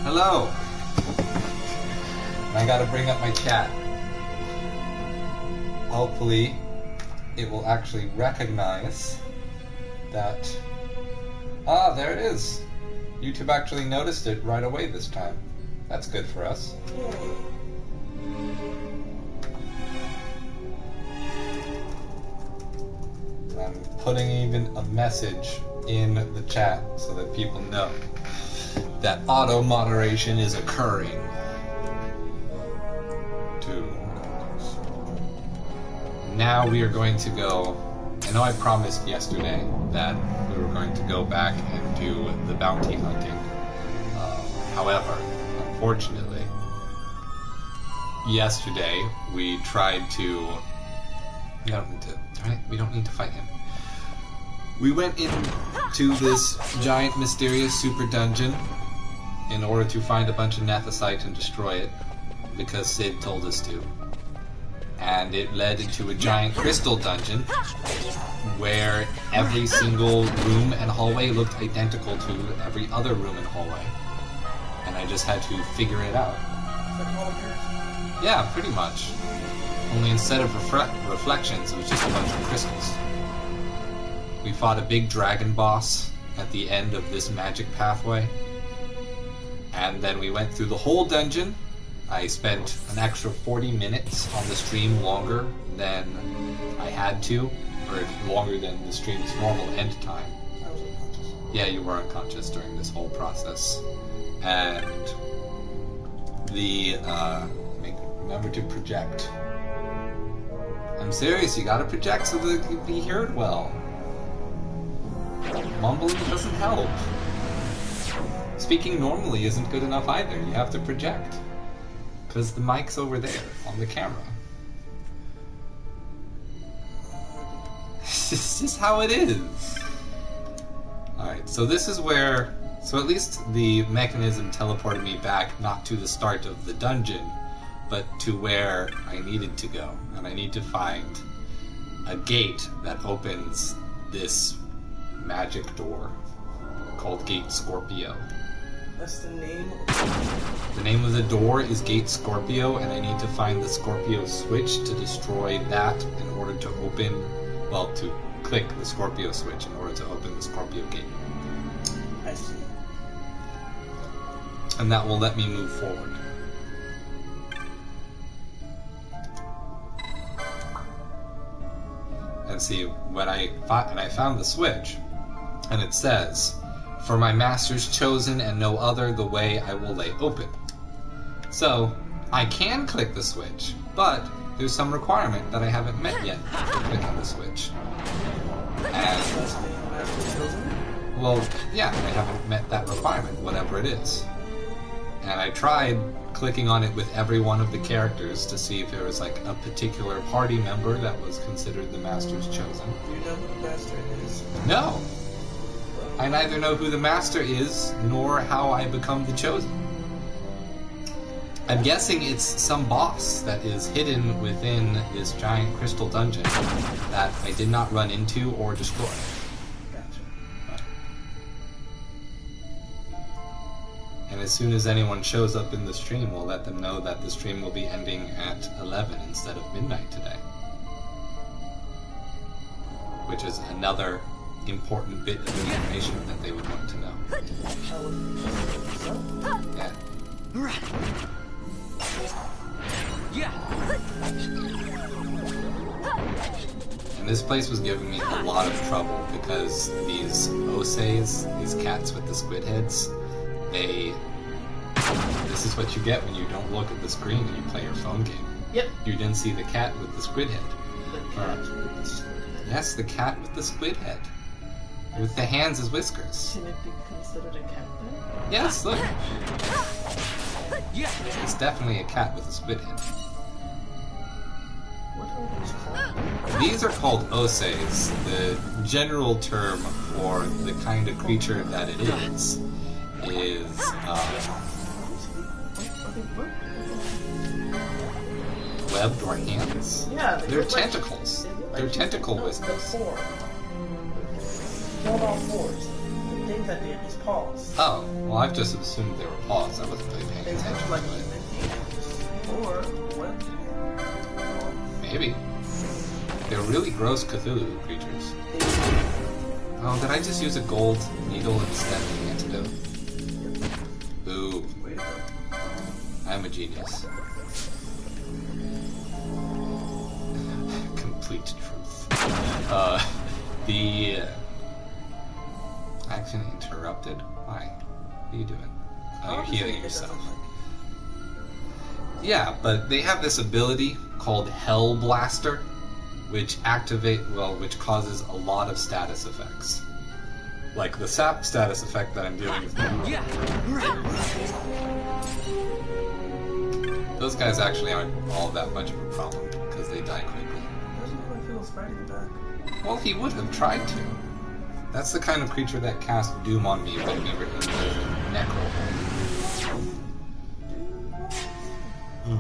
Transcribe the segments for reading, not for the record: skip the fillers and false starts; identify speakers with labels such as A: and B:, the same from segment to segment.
A: Hello! I gotta bring up my chat. Hopefully, it will actually recognize that... Ah, there it is! YouTube actually noticed it right away this time. That's good for us. I'm putting even a message in the chat so that people know that auto moderation is occurring. Now we are going to go. I know I promised yesterday that we were going to go back and do the bounty hunting. However, unfortunately, yesterday we tried to. We don't need to fight him. We went into this giant, mysterious super dungeon in order to find a bunch of Nethicite and destroy it, because Sid told us to. And it led into a giant crystal dungeon where every single room and hallway looked identical to every other room and hallway. And I just had to figure it out. Yeah, pretty much. Only instead of reflections, it was just a bunch of crystals. We fought a big dragon boss at the end of this magic pathway. And then we went through the whole dungeon. I spent an extra 40 minutes on the stream longer than I had to, or longer than the stream's normal end time.
B: I was unconscious.
A: Yeah, you were unconscious during this whole process. And the, remember to project. I'm serious, you gotta project so that it can be heard well. Mumbling doesn't help. Speaking normally isn't good enough either, you have to project. Because the mic's over there, on the camera. This is how it is. Alright, so this is where... So at least the mechanism teleported me back, not to the start of the dungeon, but to where I needed to go. And I need to find a gate that opens this magic door called Gate Scorpio.
B: That's the name of
A: the name of the door is Gate Scorpio, and I need to find the Scorpio switch to destroy that in order to open, well, to click the Scorpio switch in order to open the Scorpio gate.
B: I see.
A: And that will let me move forward. And see, when I found the switch, and it says, "For my master's chosen and no other, the way I will lay open." So, I can click the switch, but there's some requirement that I haven't met yet for clicking the switch. And, well, yeah, I haven't met that requirement, whatever it is. And I tried clicking on it with every one of the characters to see if there was like a particular party member that was considered the master's chosen.
B: Do you know who the master is?
A: No! I neither know who the master is, nor how I become the chosen. I'm guessing it's some boss that is hidden within this giant crystal dungeon that I did not run into or destroy.
B: Gotcha.
A: And as soon as anyone shows up in the stream, we'll let them know that the stream will be ending at 11 instead of midnight today. Which is another important bit of information that they would want to know. Yeah. And this place was giving me a lot of trouble because these oseis, these cats with the squid heads, this is what you get when you don't look at the screen and you play your phone game.
B: Yep.
A: You didn't see the cat with the squid head.
B: The cat with the squid head.
A: Yes, the cat with the squid head. With the hands as whiskers.
B: Can it be considered a cat then?
A: Yes, look. It's definitely a cat with a squid head.
B: What are those called?
A: These are called oseis. The general term for the kind of creature that it is webbed or hands?
B: Yeah,
A: They're tentacles. They're tentacle whiskers.
B: They're four. Four on fours. They think that his paws.
A: Oh, well, I've just assumed they were paws. I wasn't really paying
B: It's
A: attention
B: like
A: to it.
B: human hands. Or webbed hands.
A: Maybe. They're really gross Cthulhu creatures. Oh, did I just use a gold needle instead of the antidote? Boo.
B: Way to go.
A: I'm a genius. Complete truth. The action interrupted? Why? What are you doing? Oh, you're healing yourself. Yeah, but they have this ability called Hell Blaster, which which causes a lot of status effects. Like the sap status effect that I'm dealing with. Those guys actually aren't all that much of a problem because they die quickly.
B: Doesn't look like Philos-Fighter back.
A: Well, he would have tried to. That's the kind of creature that cast Doom on me when we were in the Necro hole.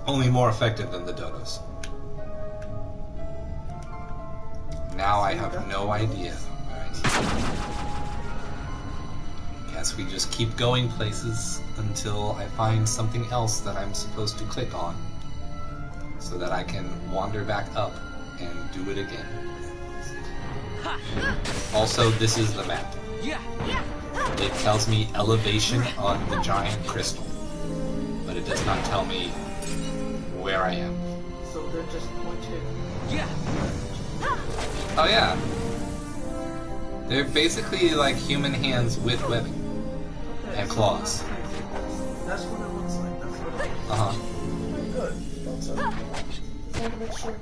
A: Only more effective than the Dodos. Now I have no idea. Alright. Guess we just keep going places until I find something else that I'm supposed to click on. So that I can wander back up and do it again. Also, this is the map. It tells me elevation on the giant crystal. But it does not tell me where I am.
B: So they're just pointed.
A: Oh yeah. They're basically like human hands with webbing.
B: Okay,
A: And
B: so
A: claws.
B: That's what it looks like. That's what it looks like.
A: Uh-huh.
B: Pretty good. Just wanted to make sure.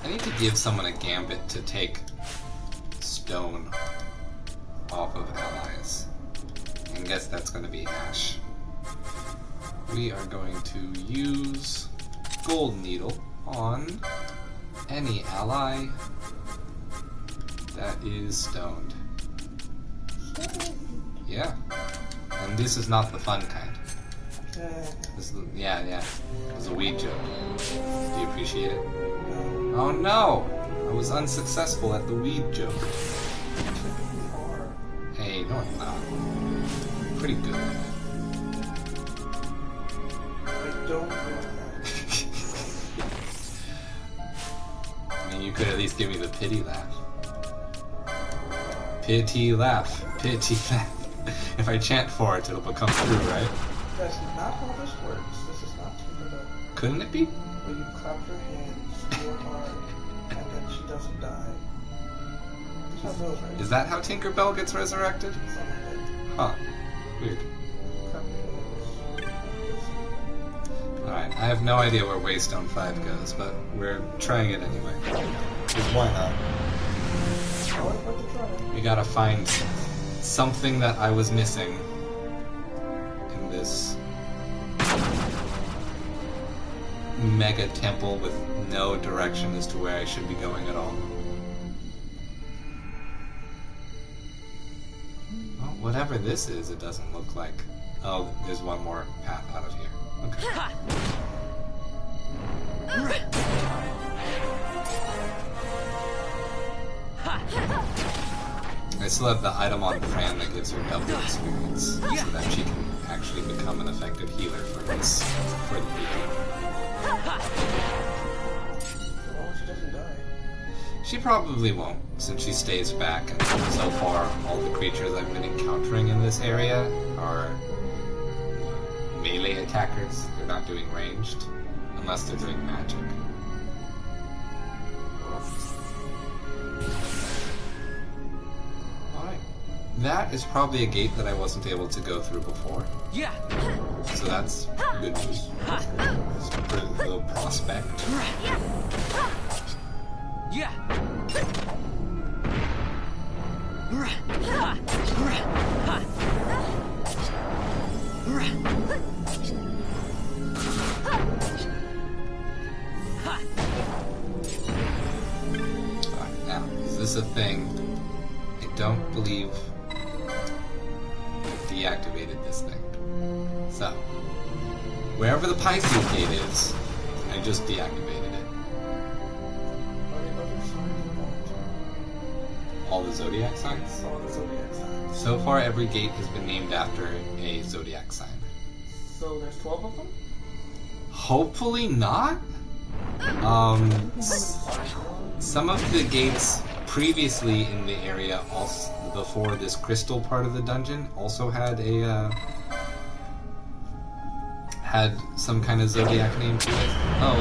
A: I need to give someone a gambit to take stone off of allies. I guess that's going to be Ash. We are going to use Gold Needle on any ally that is stoned. Yeah. And this is not the fun kind. This is, yeah. It was a weed joke. Do you appreciate it? Oh no! I was unsuccessful at the weed joke. Hey, no I'm not. Pretty good.
B: I don't know.
A: I mean, you could at least give me the pity laugh. Pity laugh. Pity laugh. If I chant for it, it'll become true, right?
B: That's not how this works. This is not Tinkerbell.
A: Couldn't it be?
B: Where you clap your hands real hard and then she doesn't die. That's how it goes, right?
A: Is that how Tinkerbell gets resurrected?
B: Something like
A: Huh. Weird.
B: clap your hands.
A: Alright, I have no idea where Waystone 5 goes, but we're trying it anyway. Because why not?
B: I always like to try it.
A: We gotta find something that I was missing in this mega temple with no direction as to where I should be going at all. Well, whatever this is, it doesn't look like... Oh, there's one more path out of here. Okay. I still have the item on Fran that gives her double experience, so that she can actually become an effective healer for this, for the weekend.
B: As long as she doesn't die.
A: She probably won't, since she stays back, and so far all the creatures I've been encountering in this area are melee attackers. They're not doing ranged, unless they're doing magic. Alright. That is probably a gate that I wasn't able to go through before. So that's good news. It's a pretty little prospect. Alright, now, is this a thing? I don't believe I deactivated this thing. So, wherever the Pisces gate is, I just deactivated it.
B: On the other side of the
A: All the zodiac signs?
B: All the zodiac signs.
A: So far, every gate has been named after a zodiac sign.
B: So there's 12 of them?
A: Hopefully not. Some of the gates previously in the area, also before this crystal part of the dungeon, also had a had some kind of zodiac name to it. Oh,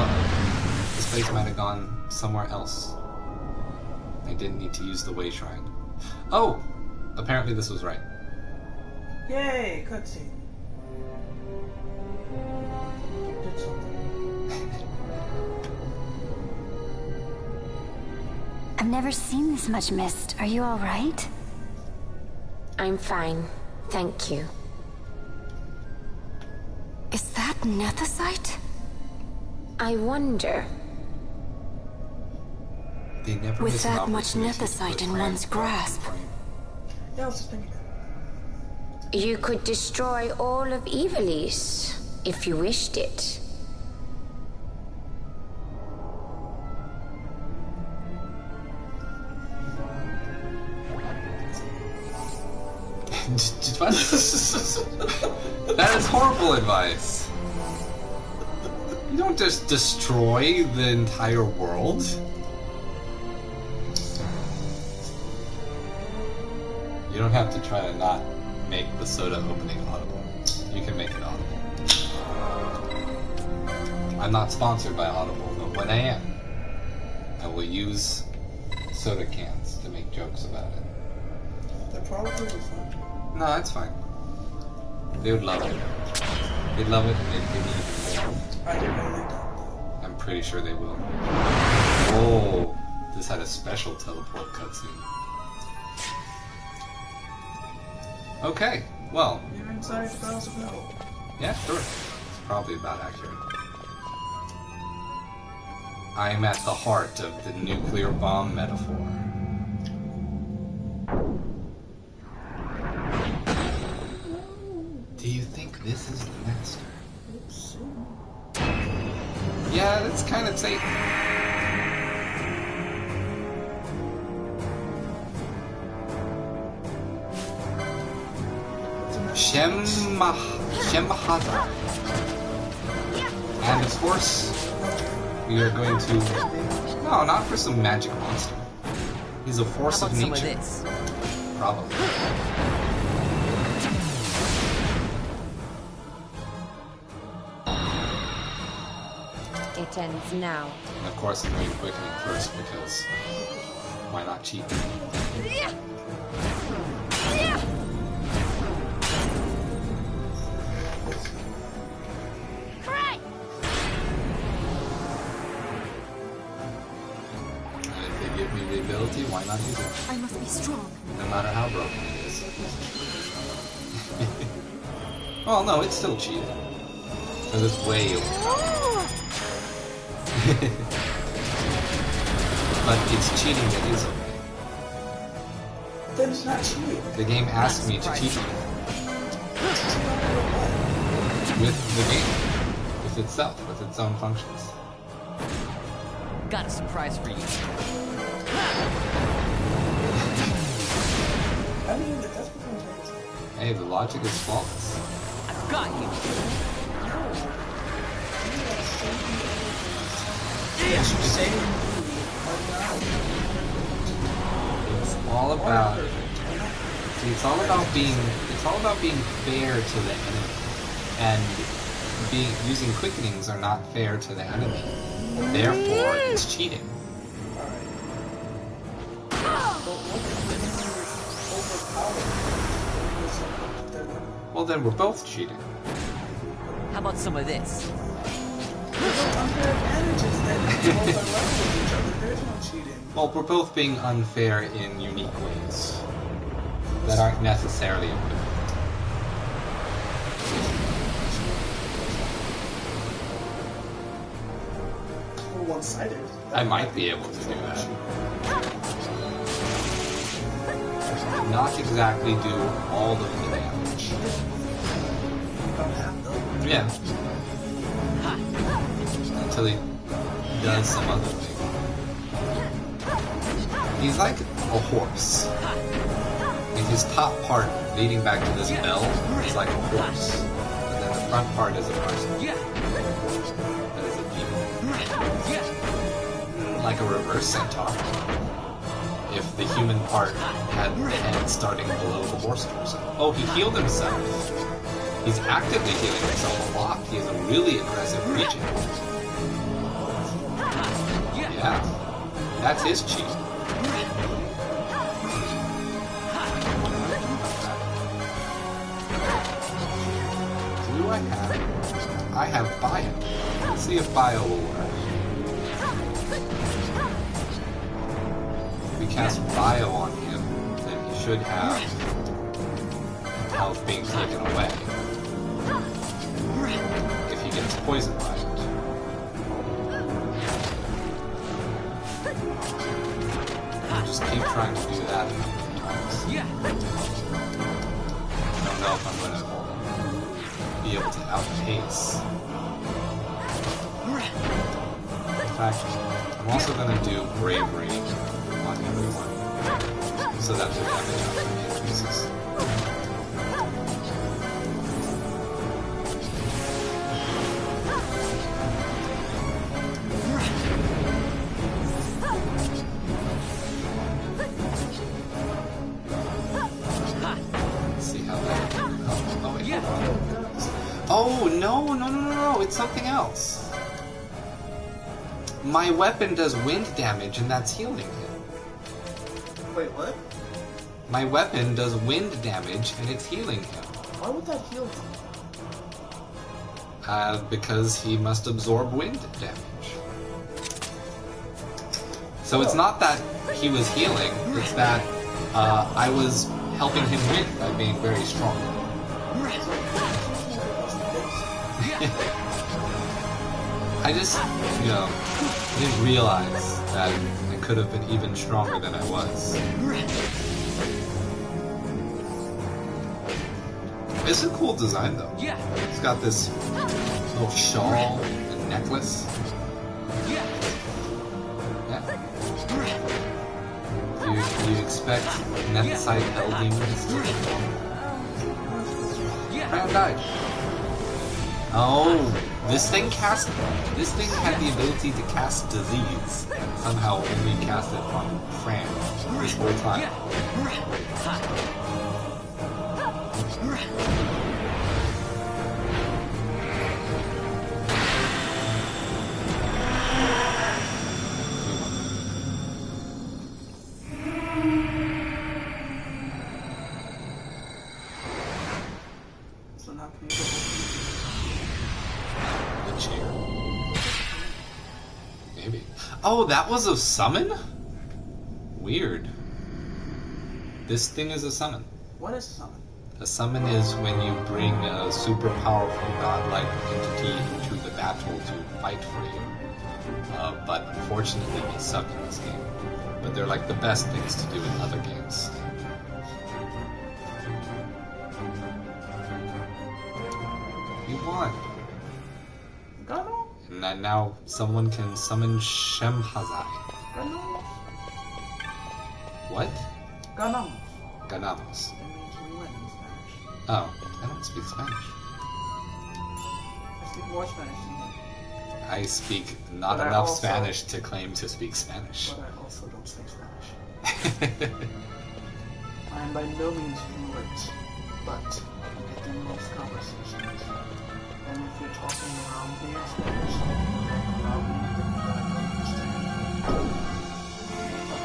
A: this place might have gone somewhere else. I didn't need to use the way shrine. Oh, apparently this was right.
B: Yay, cutscene. Did something.
C: I've never seen this much mist. Are you all right?
D: I'm fine, thank you.
C: Is that nethicite?
D: I wonder.
A: They never
C: With
A: miss an
C: that much
A: opportunity to
C: nethicite
A: put
C: in
A: Fran
C: one's grasp.
A: frame.
B: Yeah, I was just thinking that.
D: You could destroy all of Ivalice if you wished it.
A: That is horrible advice. You don't just destroy the entire world. You don't have to try to not make the soda opening audible. You can make it audible. I'm not sponsored by Audible, but when I am, I will use soda cans to make jokes about it.
B: They're probably fun.
A: No, that's fine. They would love it. They'd love it and they'd give me even more.
B: I didn't know they don't, though.
A: I'm pretty sure they will. Oh, this had a special teleport cutscene. Okay, well.
B: You're inside the Palace of Metal.
A: Yeah, sure. It's probably about accurate. I am at the heart of the nuclear bomb metaphor. Do you think this is the master?
B: Oops.
A: Yeah, that's kind of safe. Shemhata. And of course, we are going to... No, not for some magic monster. He's a force of nature.
E: Some of this?
A: Probably.
D: It ends now.
A: And of course I'm going quickening first because why not cheat? And if they give me the ability, why not use it?
C: I must be strong.
A: No matter how broken it is. Well, no, it's still cheating. Because it's way over top. But it's cheating that is okay.
B: Then it's not cheating.
A: The game asked me to cheat with the game, with itself, with its own functions.
E: Got a surprise for you.
B: I mean, that's what
A: Hey, the logic is flawless.
E: I've got you.
B: Yes, you say.
A: It's all about. See, it's all about being fair to the enemy, and using quickenings are not fair to the enemy. Therefore, it's cheating. Well, then we're both cheating.
E: How about some of this?
B: Unfair advantages then. Both are level with each other. There's no cheating.
A: Well, we're both being unfair in unique ways that aren't necessarily equivalent.
B: We're one-sided.
A: I might be able to do that. Not exactly do all of the damage.
B: About half though.
A: Yeah. Until he does some other thing. He's like a horse. And his top part, leading back to this bell, is like a horse. And then the front part is a person. That is a demon. Like a reverse centaur. If the human part had the head starting below the horse torso. Oh, he healed himself. He's actively healing himself a lot. He is a really aggressive creature. Yeah. That's his cheat. Do I have bio. Let's see if bio will work. If we cast bio on him, then he should have health being taken away. If he gets poisoned by it. Just keep trying to do that a couple times. I don't know if I'm going to be able to outpace. In fact, I'm also going to do bravery on everyone so that their damage output increases. Oh, no, it's something else. My weapon does wind damage, and that's healing him.
B: Wait, what?
A: My weapon does wind damage, and it's healing him.
B: Why would that heal him?
A: Because he must absorb wind damage. So it's not that he was healing, it's that I was helping him win by being very strong. I just, didn't realize that I could have been even stronger than I was. It's a cool design, though. Yeah. It's got this little shawl and necklace. Yeah. Do you expect Nethicite Hell Demons to Fran died. Oh, this thing had the ability to cast disease, and somehow only cast it on Fran this whole time.
B: So now can you go?
A: Chair. Maybe. Oh, that was a summon? Weird. This thing is a summon.
B: What is a summon?
A: A summon is when you bring a super powerful godlike entity into the battle to fight for you. But unfortunately they suck in this game. But they're like the best things to do in other games. You won.
B: Gano?
A: And then now someone can summon Shemhazai.
B: Gano?
A: What?
B: Ganamos.
A: Ganamos.
B: It means we win in Spanish.
A: Oh, I don't speak Spanish.
B: I speak more Spanish than you.
A: I speak not
B: But I
A: enough
B: also-
A: Spanish to claim to speak Spanish.
B: But I also don't speak Spanish. I am by no means fluent, but I get in most conversations. And if you're talking around me in Spanish, probably you think that I don't understand.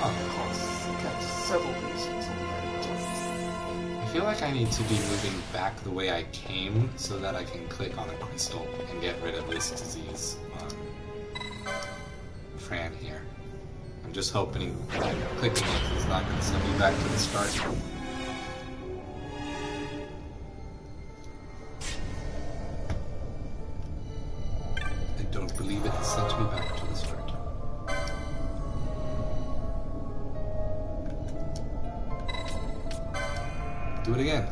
B: Of course, it has several reasons on why I don't.
A: I feel like I need to be moving back the way I came so that I can click on a crystal and get rid of this disease on Fran here. I'm just hoping that clicking it is not going to send me back to the start. I don't believe it has sent me back to the start. Do it again.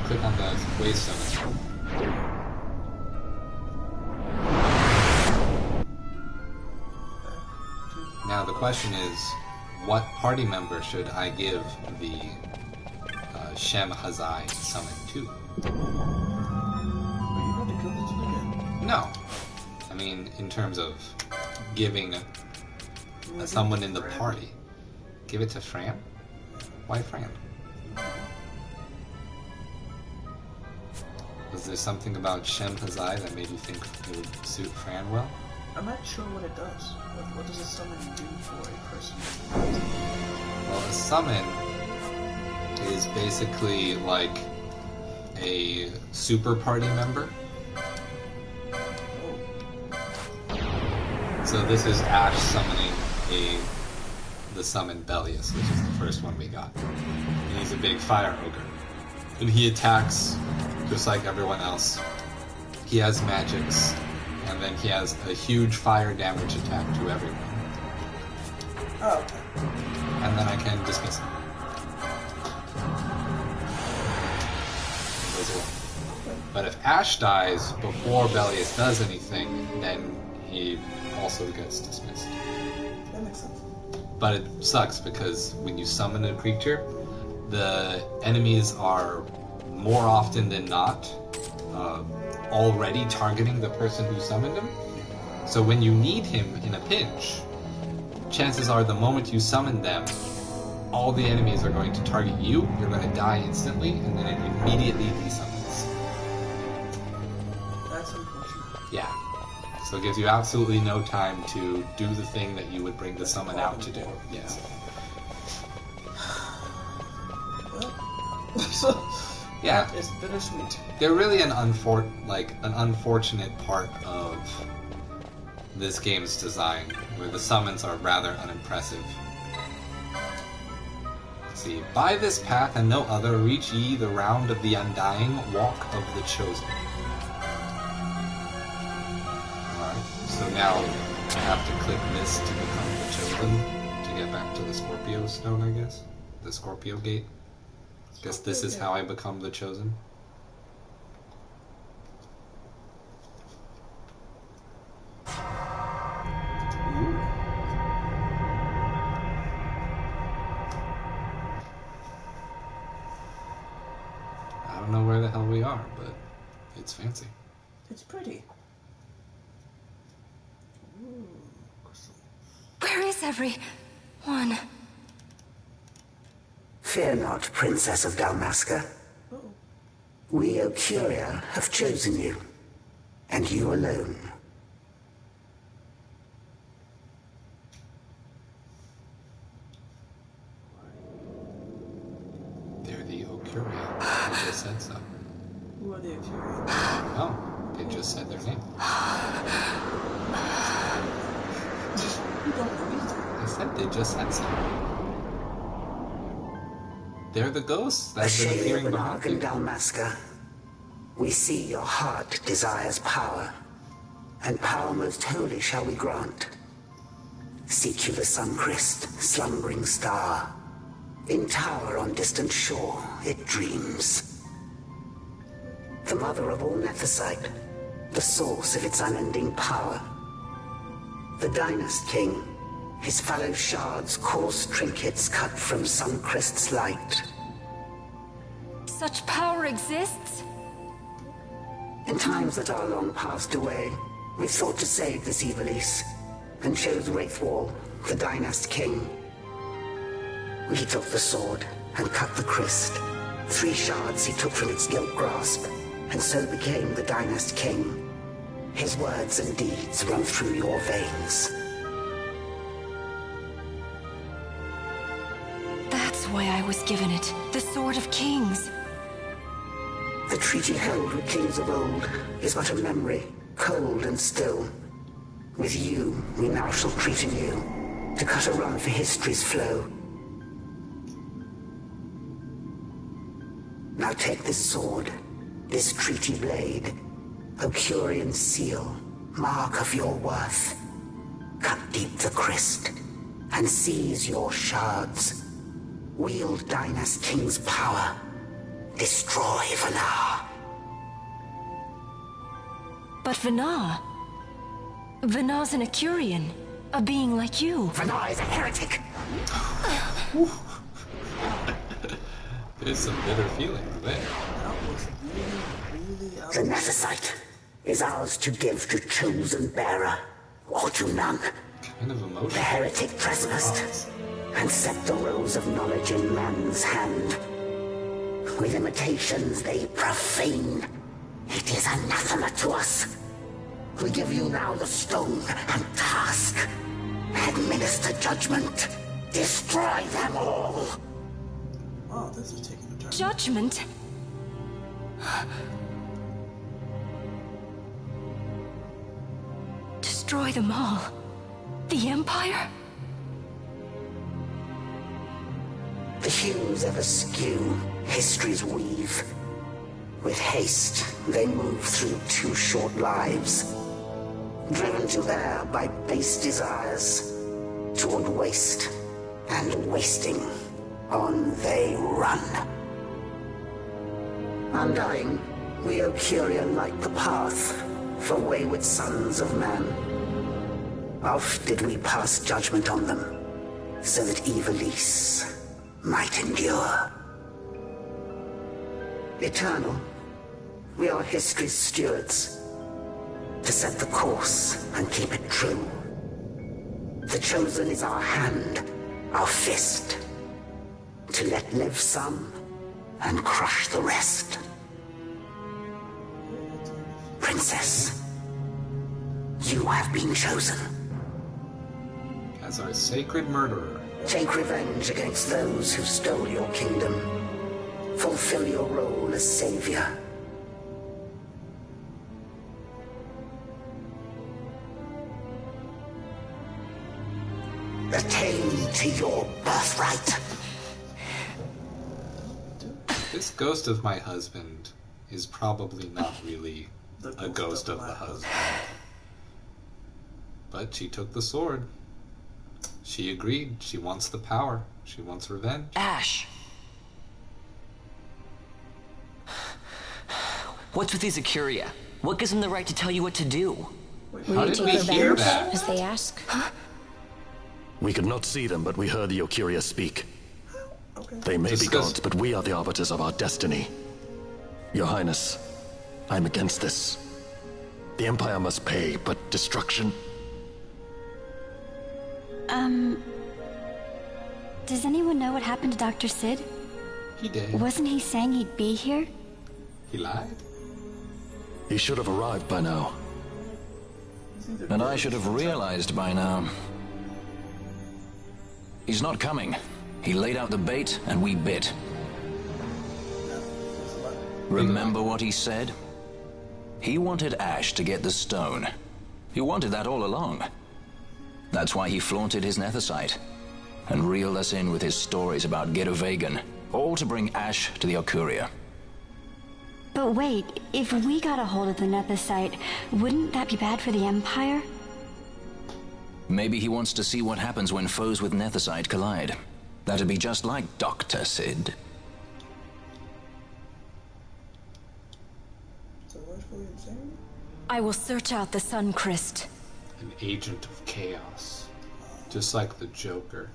A: Click on the wave summon. Now Now the question is, what party member should I give the Shem Hazai summon to?
B: Are you about to kill this again?
A: No. I mean, in terms of giving someone in the party. Give it to Fran? Why Fran? Was there something about Shem Hazai that made you think it would suit Fran well?
B: I'm not sure what it does. What does a summon do for a person?
A: Well, a summon is basically like a super party member. So this is Ash summoning the summon Bellius, which is the first one we got. And he's a big fire ogre. And he attacks just like everyone else. He has magics, and then he has a huge fire damage attack to everyone.
B: Oh, okay.
A: And then I can dismiss him. He goes away. But if Ash dies before Bellius does anything, then he also gets dismissed.
B: That makes sense.
A: But it sucks because when you summon a creature, the enemies are more often than not already targeting the person who summoned him. So when you need him in a pinch, chances are the moment you summon them, all the enemies are going to target you, you're going to die instantly, and then it immediately desummons.
B: That's unfortunate.
A: Yeah. So it gives you absolutely no time to do the thing that you would bring the summon out to do. Yes.
B: Well, so
A: Yeah.
B: it's bittersweet.
A: They're really an unfortunate part of this game's design, where the summons are rather unimpressive. Let's see. By this path and no other, reach ye the round of the undying, walk of the chosen. Alright, so now I have to click this to become the chosen, to get back to the Scorpio stone, I guess? The Scorpio gate? Guess this is how I become the chosen. I don't know where the hell we are, but it's fancy.
B: It's pretty. Ooh, crystal.
C: Where is everyone?
F: Fear not, Princess of Dalmasca.
B: Oh,
F: We, Ocuria, have chosen you, and you alone.
A: They're the Ocuria. They just said so.
B: who are the Ocuria?
A: Oh, they just said their name.
B: You don't believe them.
A: I said they just said so. They're the ghosts that have been
F: Ashalia
A: appearing
F: Benark
A: behind
F: and
A: you.
F: Dalmasca, we see your heart desires power, and power most holy shall we grant. Seek you the Suncrist, slumbering star. In tower on distant shore, it dreams. The mother of all Nephesite, the source of its unending power. The Dynast King, his fallow shards, coarse trinkets cut from Suncrist's light.
C: Such power exists?
F: In times that are long passed away, we sought to save this Evilise, and chose Wraithwall, the Dynast King. He took the sword and cut the Christ. 3 shards he took from its gilt grasp, and so became the Dynast King. His words and deeds run through your veins.
C: That's why I was given it. The Sword of Kings.
F: The treaty held with kings of old is but a memory, cold and still. With you, we now shall treat anew, to cut a run for history's flow. Now take this sword, this treaty blade, Ocurian seal, mark of your worth. Cut deep the Christ, and seize your shards. Wield Dynast King's power. Destroy Vanar.
C: But Vanar? Vanar's an Acurian. A being like you.
F: Vanar is a heretic.
A: There's some bitter feelings there.
B: That was really out
F: The
B: of
F: Nephesite is ours to give to chosen bearer, or to none.
A: Kind of
F: The
A: emotional.
F: heretic trespassed, and set the rose of knowledge in man's hand. With imitations they profane. It is anathema to us. We give you now the stone and task. Administer judgment. Destroy them all.
B: Wow, this is taking a turn.
C: Judgment? Destroy them all? The Empire?
F: The hues ever skew, history's weave. With haste, they move through too short lives. Driven to there by base desires. Toward waste, and wasting, on they run. Undying, we Ocuria light the path for wayward sons of man. Oft did we pass judgment on them, so that Ivalice might endure. Eternal, we are history's stewards, to set the course and keep it true. The chosen is our hand, our fist, to let live some and crush the rest. Princess, you have been chosen.
A: As our sacred murderer.
F: Take revenge against those who stole your kingdom. Fulfill your role as savior. Attain to your birthright.
A: This ghost of my husband is probably not really a ghost of the husband. But she took the sword. She agreed. She wants the power. She wants revenge.
E: Ash! What's with these Ocuria? What gives them the right to tell you what to do?
A: How did we hear that?
D: as they ask?
G: We could not see them, but we heard the Ocuria speak. They may be
A: Discuss-
G: gods, but we are the arbiters of our destiny. Your Highness, I'm against this. The Empire must pay, but destruction?
H: Does anyone know what happened to Dr. Sid?
A: He did.
H: Wasn't he saying he'd be here?
A: He lied?
G: He should have arrived by now.
I: And I should have realized by now. He's not coming. He laid out the bait, and we bit. Remember what he said? He wanted Ash to get the stone. He wanted that all along. That's why he flaunted his Nethicite, and reeled us in with his stories about Get-A-Vegan, all to bring Ash to the Ocuria.
H: But wait, if we got a hold of the Nethicite, wouldn't that be bad for the Empire?
I: Maybe he wants to see what happens when foes with Nethicite collide. That'd be just like Dr. Sid.
B: So what's really insane?
C: I will search out the Sun Crest.
A: An agent of chaos. Just like the Joker.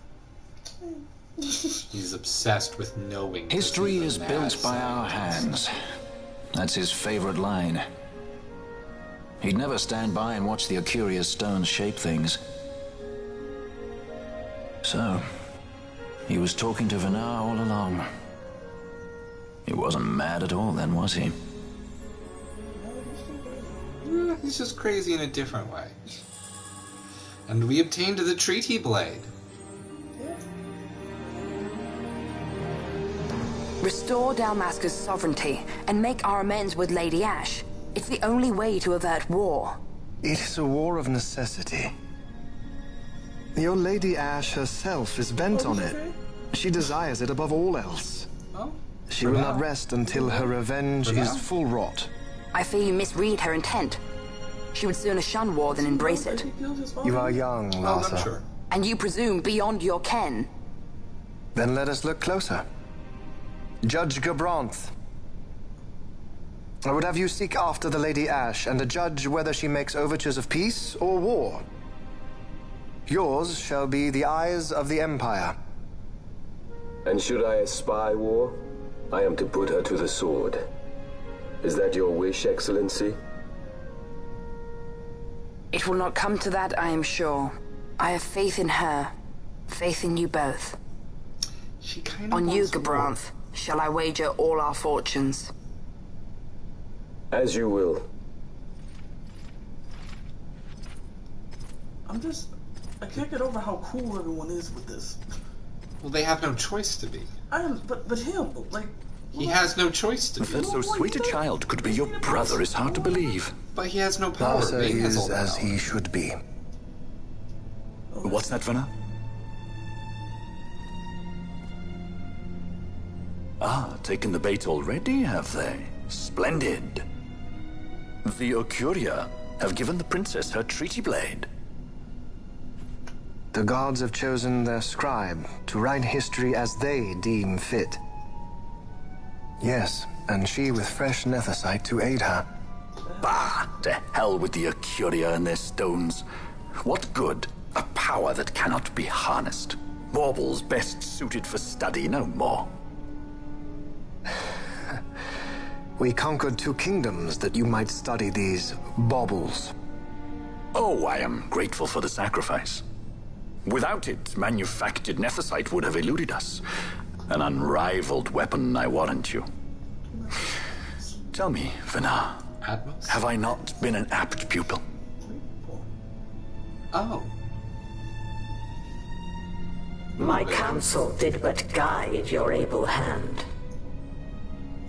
A: He's obsessed with knowing.
I: History
A: he's a
I: is
A: mad
I: built by our
A: scientist.
I: hands. That's his favorite line. He'd never stand by and watch the Ocuria's stones shape things. So, he was talking to Vanar all along. He wasn't mad at all then, was he?
A: He's just crazy in a different way. And we obtained the Treaty Blade.
J: Restore Dalmasca's sovereignty and make our amends with Lady Ash. It's the only way to avert war.
K: It is a war of necessity. Your Lady Ash herself is bent on it. She desires it above all else.
A: Oh,
K: She
A: for
K: will
A: now.
K: not rest until her revenge
A: For
K: is
A: now.
K: full wrought.
J: I fear you misread her intent. She would sooner shun war than embrace it.
B: He killed his father.
K: You are young,
A: Oh,
K: Larsa.
A: I'm sure.
J: And you presume beyond your ken.
K: Then let us look closer. Judge Gabranth. I would have you seek after the Lady Ash and judge whether she makes overtures of peace or war. Yours shall be the eyes of the Empire.
L: And should I espy war, I am to put her to the sword. Is that your wish, Excellency?
J: It will not come to that, I am sure. I have faith in her. Faith in you both.
A: She kind of
J: On you, Gabranth, shall I wager all our fortunes?
L: As you will.
B: I can't get over how cool everyone is with this.
A: Well, they have no choice to be.
B: But him, like...
A: He has no choice to be.
G: That so sweet a child could be your brother is hard to believe.
A: But he has no power.
K: Larsa
A: Vane has
K: is
A: all the
K: as
A: power.
K: he should be.
G: What's that, Vana? Ah, taken the bait already, have they? Splendid. The Ocuria have given the princess her treaty blade.
K: The gods have chosen their scribe to write history as they deem fit. Yes, and she with fresh nethicite to aid her.
G: Bah! To hell with the Ocuria and their stones. What good? A power that cannot be harnessed. Baubles best suited for study, no more.
K: We conquered 2 kingdoms that you might study these baubles.
G: Oh, I am grateful for the sacrifice. Without it, manufactured nethicite would have eluded us. An unrivaled weapon, I warrant you. Tell me, Vana,
A: Atmos?
G: have I not been an apt pupil?
A: Oh.
F: My counsel did but guide your able hand.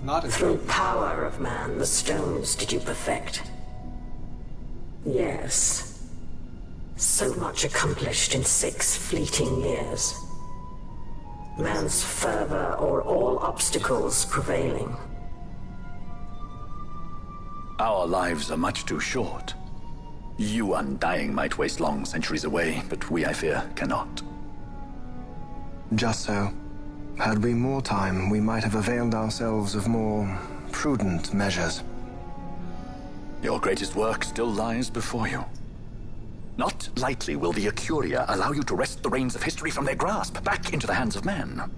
A: Not as
F: Through power of man, the stones did you perfect. Yes. So much accomplished in 6 fleeting years. Man's fervor o'er all obstacles prevailing.
G: Our lives are much too short. You undying might waste long centuries away, but we, I fear, cannot.
K: Just so. Had we more time, we might have availed ourselves of more prudent measures.
G: Your greatest work still lies before you. Not lightly will the Ocuria allow you to wrest the reins of history from their grasp, back into the hands of man.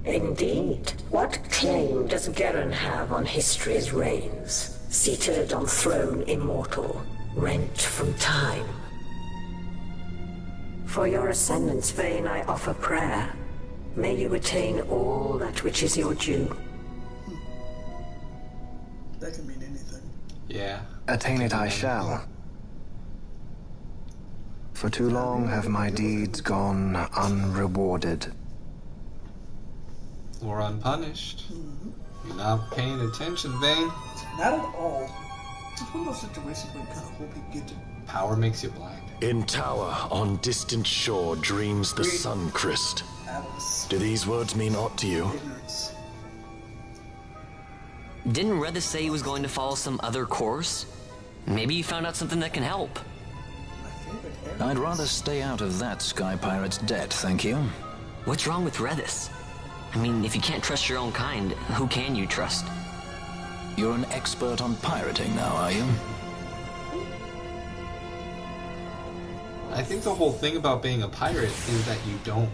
F: Indeed. What claim does Garen have on history's reins? Seated on throne immortal, rent from time. For your ascendant's vein I offer prayer. May you attain all that which is your due.
B: That can mean anything.
A: Yeah.
K: Attain it I shall. For too long have my deeds gone unrewarded.
A: Or unpunished. You're not paying attention, Vane.
B: Not at all. It's one of those situations where you kind of hope you get to...
A: Power makes you blind.
G: In tower, on distant shore, dreams the sun Christ. Do these words mean aught to you?
B: Ignorance.
E: Didn't Redis say he was going to follow some other course? Maybe you found out something that can help.
I: I'd rather stay out of that Sky Pirate's debt, thank you.
E: What's wrong with Redis? I mean, if you can't trust your own kind, who can you trust?
I: You're an expert on pirating now, are you?
A: I think the whole thing about being a pirate is that you don't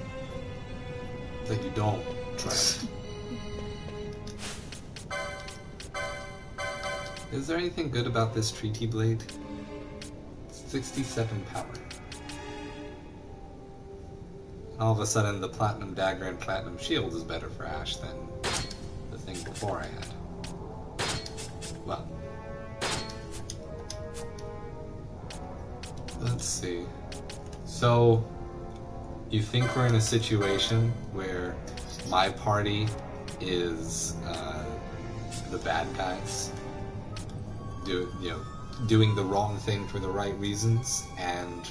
A: trust. Is there anything good about this treaty blade? 67 power. All of a sudden, the platinum dagger and platinum shield is better for Ash than the thing before I had. Well, let's see. So, you think we're in a situation where my party is the bad guys, doing the wrong thing for the right reasons, and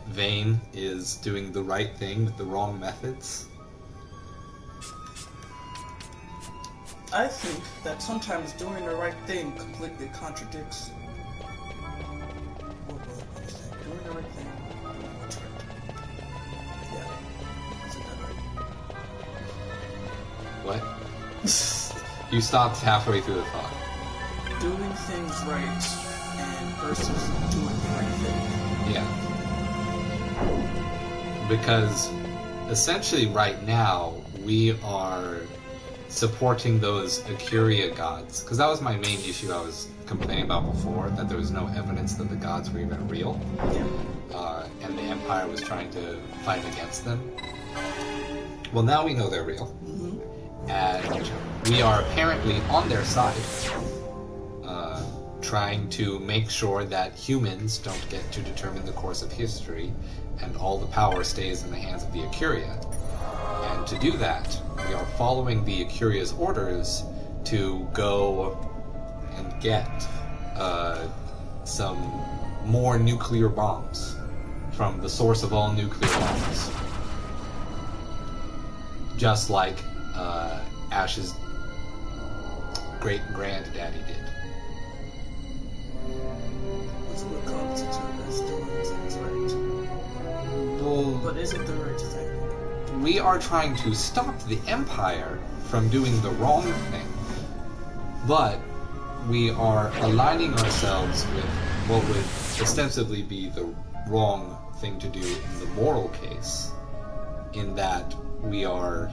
A: Vane is doing the right thing with the wrong methods?
B: I think that sometimes doing the right thing completely contradicts what we're going to say. Doing the right thing, doing what's right. Yeah. Isn't that right?
A: What? You stopped halfway through the thought.
B: Doing things right and versus doing the right thing.
A: Yeah. Because essentially right now we are supporting those Acuria gods. Because that was my main issue I was complaining about before, that there was no evidence that the gods were even real. And the Empire was trying to fight against them. Well, now we know they're real. And we are apparently on their side, trying to make sure that humans don't get to determine the course of history and all the power stays in the hands of the Acuria. And to do that, we are following the Acuria's orders to go and get some more nuclear bombs from the source of all nuclear bombs. Just like Ash's great-granddaddy did.
B: Which would constitute as doing things right.
A: Well,
B: but isn't the right thing?
A: We are trying to stop the Empire from doing the wrong thing, but we are aligning ourselves with what would ostensibly be the wrong thing to do in the moral case, in that we are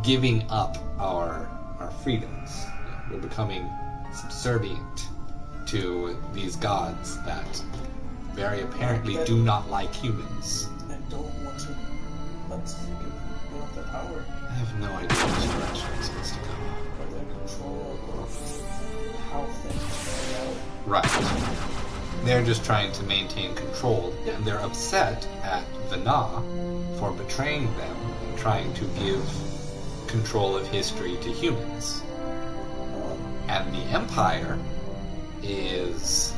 A: giving up our freedoms. We're becoming subservient to these gods that very apparently do not like humans.
B: And don't want to give up their power.
A: I have no idea which direction we're supposed to go.
B: Or their control of how things play out.
A: Right. They're just trying to maintain control, and they're upset at Vana for betraying them and trying to give control of history to humans. And the Empire is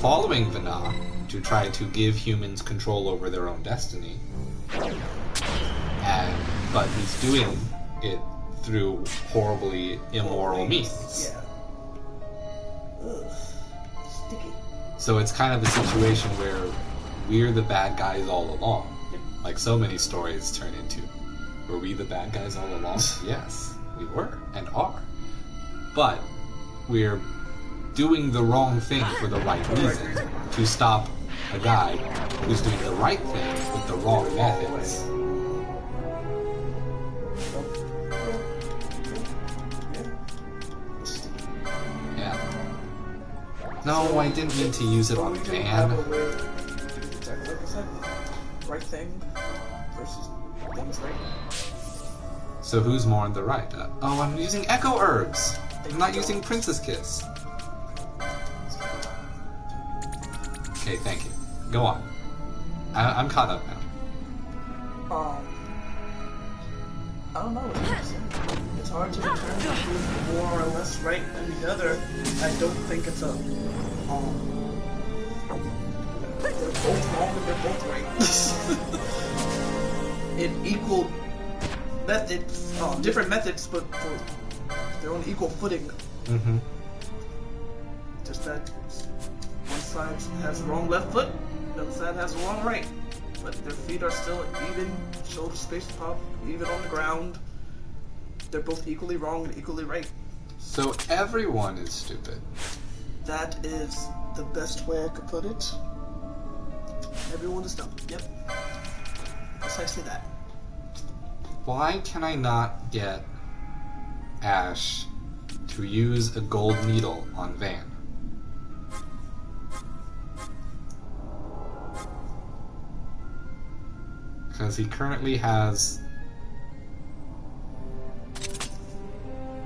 A: following Vana to try to give humans control over their own destiny. But he's doing it through horribly immoral means.
B: Yeah. Ugh. Sticky.
A: So it's kind of a situation where we're the bad guys all along. Like so many stories turn into. Were we the bad guys all along? Yes, we were and are. But we're doing the wrong thing for the right reason, to stop a guy who's doing the right thing with the wrong methods. Yeah. No, I didn't mean to use it on Van.
B: Exactly like I said. Right thing versus things right.
A: So who's more on the right? Oh, I'm using Echo Herbs! I'm not using Princess Kiss. Okay, thank you. Go on. I'm caught up now.
B: I don't know. It's hard to determine who's more or less right than the other. I don't think it's a they're both wrong and they're both right. In equal methods, different methods, but they're on equal footing.
A: Mm-hmm.
B: Just that one side has the wrong left foot, the other side has the wrong right. But their feet are still even, shoulder space pop, even on the ground. They're both equally wrong and equally right.
A: So everyone is stupid.
B: That is the best way I could put it. Everyone is dumb. Yep. Precisely that.
A: Why can I not get Ash to use a gold needle on Van? Because he currently has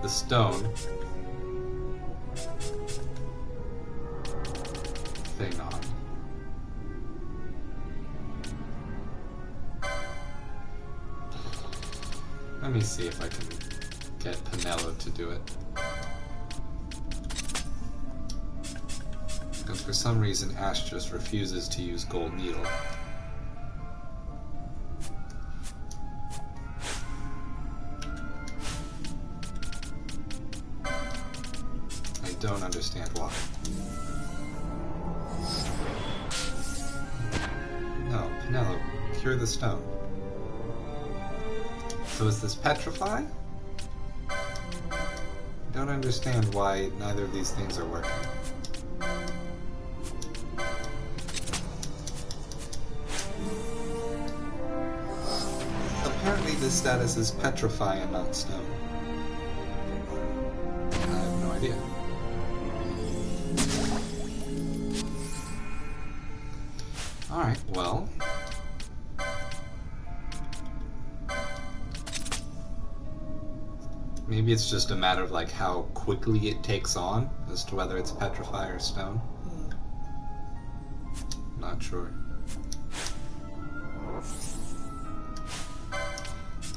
A: the stone thing on. Let me see if I can get Penelo to do it. Because for some reason Ash just refuses to use Gold Needle. I don't understand why. No, Penelo, cure the stone. So is this petrify? I don't understand why neither of these things are working. Apparently this status is petrify and not stone. I have no idea. Alright, well... maybe it's just a matter of like how quickly it takes on as to whether it's petrify or stone. Not sure.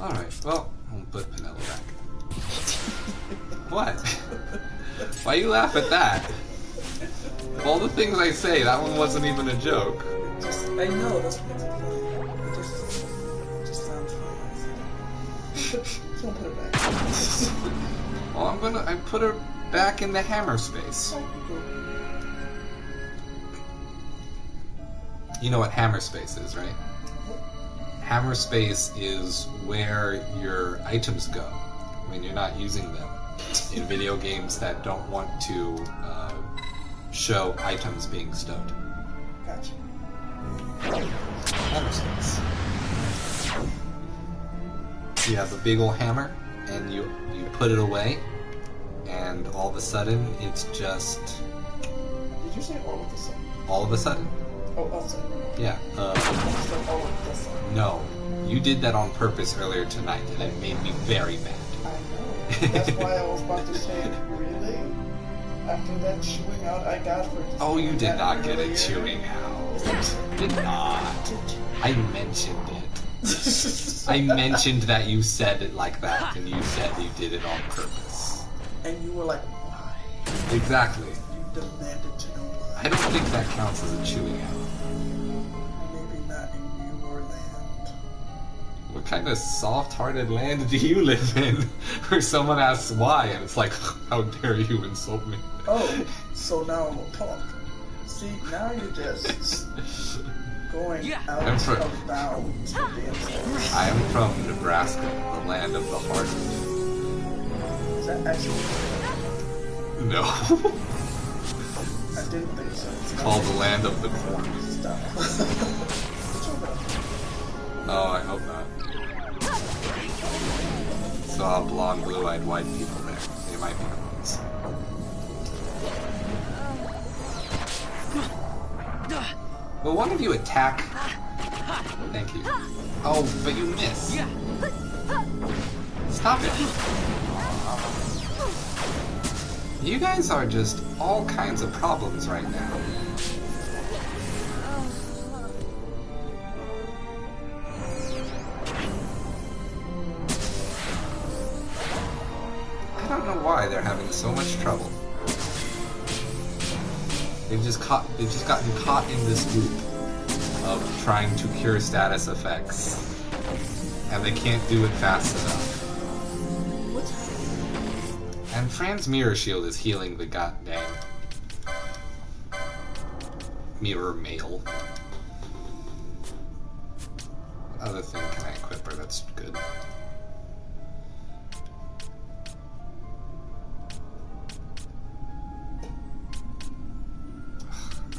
A: Alright, well, I'll put Penelo back. What? Why you laugh at that? Of all the things I say, that one wasn't even a joke.
B: I know, that's what makes it funny. It just sounds funny. So I'll put it back.
A: Well, I put her back in the hammer space. You know what hammer space is, right? Hammer space is where your items go when you're not using them in video games that don't want to show items being stowed.
B: Gotcha.
A: Hammer space. You have a big old hammer, and you put it away, and all of a sudden it's just...
B: Did you say all of a sudden?
A: All of a sudden.
B: Oh, all of a sudden.
A: Yeah.
B: All of a sudden.
A: No. You did that on purpose earlier tonight, and it made me very mad.
B: I know. That's why I was about to say, really? After that chewing out I got for...
A: Oh, you did not get a chewing out. Did not. I mentioned it. I mentioned that you said it like that, and you said you did it on purpose.
B: And you were like, why?
A: Exactly.
B: You demanded to know why.
A: I don't think that counts as a chewing out.
B: Maybe not in your land.
A: What kind of soft-hearted land do you live in? Where someone asks why, and it's like, how dare you insult me?
B: Oh, so now I'm a punk. See, now you're just going out of bounds with the insults.
A: I am from Nebraska, the land of the heart.
B: Is that actually...
A: No.
B: I didn't think so.
A: It's called the land of the corn.
B: Stop.
A: Oh, I hope not. Saw blonde, blue-eyed white people there. They might be the ones. Will one of you attack? Thank you. Oh, but you miss. Stop it. You guys are just all kinds of problems right now. I don't know why they're having so much trouble. They've just gotten caught in this loop of trying to cure status effects, and they can't do it fast enough. And Fran's mirror shield is healing the goddamn mirror mail. What other thing can I equip her that's good?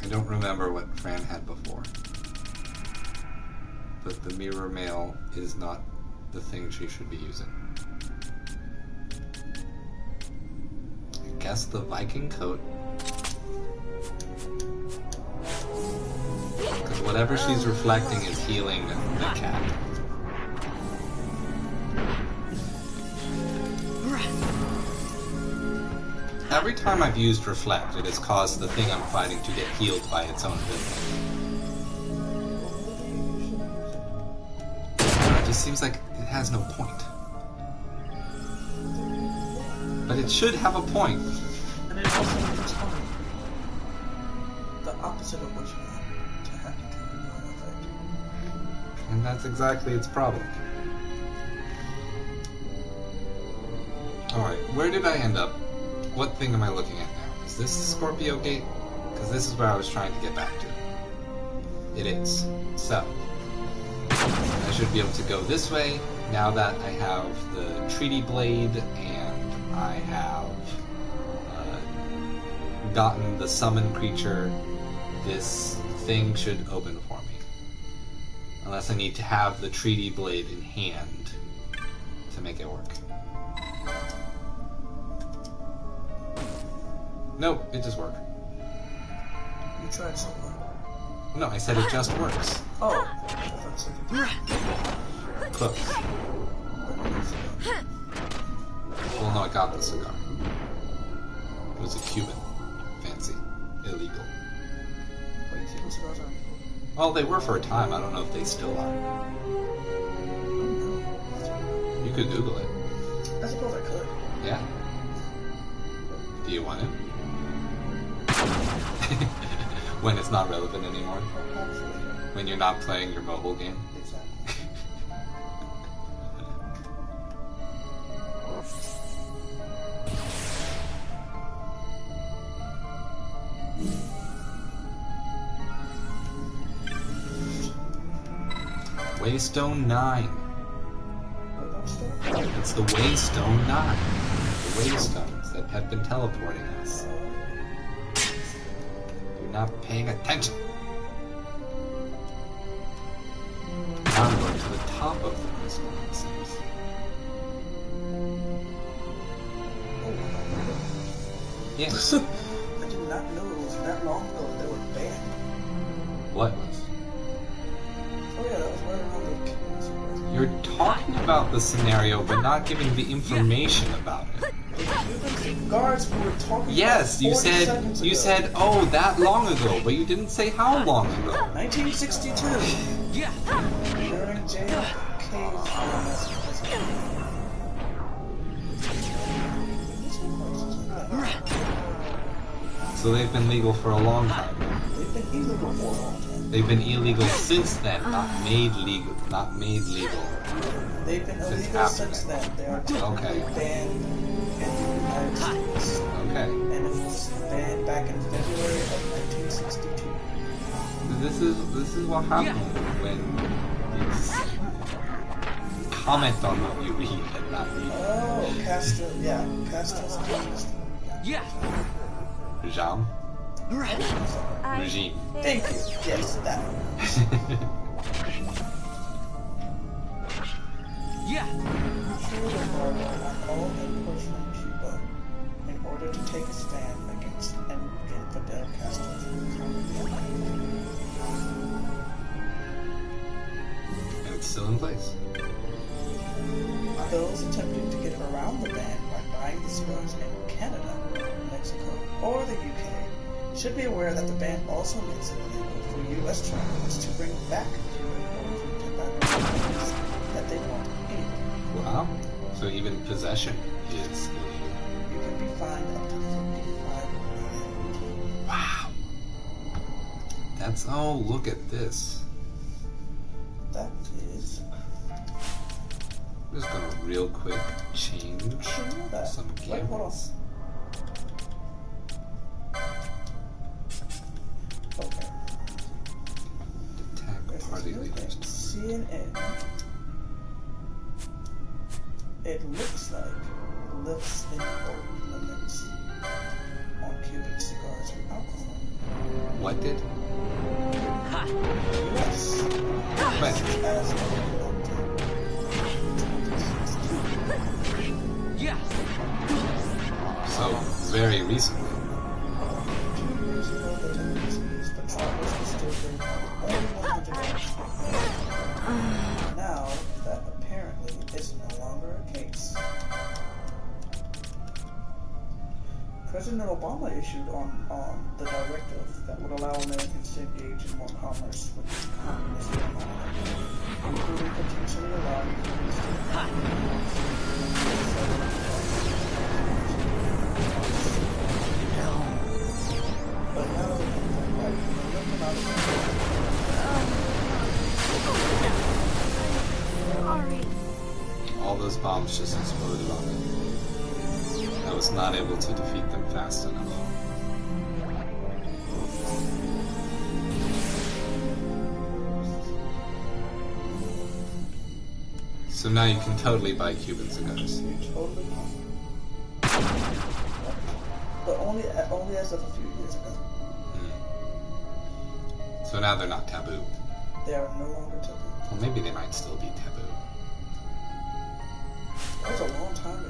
A: I don't remember what Fran had before. But the mirror mail is not the thing she should be using. I guess the Viking coat? Because whatever she's reflecting is healing the cat. Every time I've used Reflect, it has caused the thing I'm fighting to get healed by its own ability. It just seems like it has no point. But it should have a point.
B: And it also makes fun. The opposite of what you want to happen to you, I think.
A: And that's exactly its problem. Alright, where did I end up? What thing am I looking at now? Is this the Scorpio Gate? Because this is where I was trying to get back to. It is. So, I should be able to go this way now that I have the Treaty Blade and I have gotten the summon creature. This thing should open for me. Unless I need to have the treaty blade in hand to make it work. Nope, it just worked.
B: You tried so hard.
A: No, I said it just works.
B: Oh.
A: Close. Well, no, I got the cigar. It was a Cuban. Fancy. Illegal.
B: Wait, Cuban cigars are illegal?
A: Well, they were for a time. I don't know if they still are. You could Google it.
B: I suppose I could.
A: Yeah. Do you want it? When it's not relevant anymore? When you're not playing your mobile game?
B: Exactly.
A: Waystone 9. It's the Waystone 9. The Waystones that have been teleporting us. You're not paying attention. Now I'm going to the top of the Waystone, it seems. Yes.
B: I did not know it was that long ago that they were banned.
A: What was?
B: Oh yeah, that was right around the Cuban cigars.
A: You're talking about the scenario, but not giving the information about it.
B: The Cuban cigars we were talking
A: Yes,
B: about
A: you
B: 40
A: said
B: seconds ago.
A: oh, that long ago, but you didn't say how long ago.
B: 1962.
E: Yeah.
B: During JFK's
A: So they've been legal for a long time.
B: They've been illegal for a long time.
A: They've been illegal since then, not made legal. Not made legal.
B: They've been
A: Since
B: illegal
A: after
B: since
A: that.
B: then. They are technically banned in the United States.
A: Okay.
B: And it was banned back in February of 1962.
A: This is what happens when you comment on what you read and not read.
B: Oh, Castro's accused.
E: Yeah.
A: Regime. Regime.
B: Thank you. Yes, that one.
E: Yeah.
B: Trade embargo on all imports from Cuba in order to take a stand against Fidel Castro's regime.
A: And it's still in place.
B: Those attempting to get around the ban by buying the cigars in Canada, Mexico, or the UK should be aware that the ban also makes it illegal for U.S. travelers to bring back Cuban origin tobacco products that they want anyway.
A: Wow. So even possession is illegal.
B: You can be fined up to $55 million.
A: Wow. That's, oh, look at this.
B: That is...
A: I'm just gonna real quick change some
B: Wait, hold on.
A: games.
B: Okay.
A: Attack party leaders.
B: CNN. It looks like lifts import limits on Cuban cigars and alcohol.
A: What did?
B: U.S.
A: When?
B: As of
E: Yeah.
A: So, very recently.
B: 2 years ago, the tendencies, the travelers were still bringing only $100. Now, that apparently is no longer a case. President Obama issued on the directive that would allow Americans to engage in more commerce with communist China, including potentially allowing Cubans to but now that
A: All those bombs just exploded on me. I was not able to defeat them fast enough. So now you can totally buy Cuban cigars.
B: you totally but only as of a few years ago.
A: So now they're not taboo.
B: They are no longer taboo.
A: Well, maybe they might still be taboo.
B: That was a long time ago.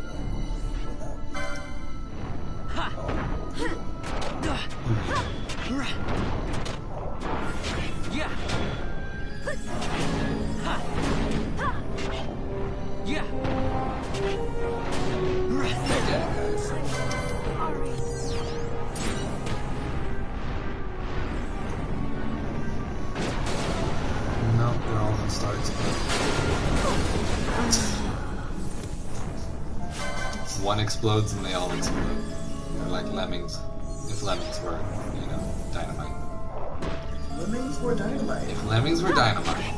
A: No, they're all gonna start exploding. One explodes and they all explode. They're like lemmings. If lemmings were, you know, dynamite.
B: Lemmings were dynamite.
A: If lemmings were dynamite,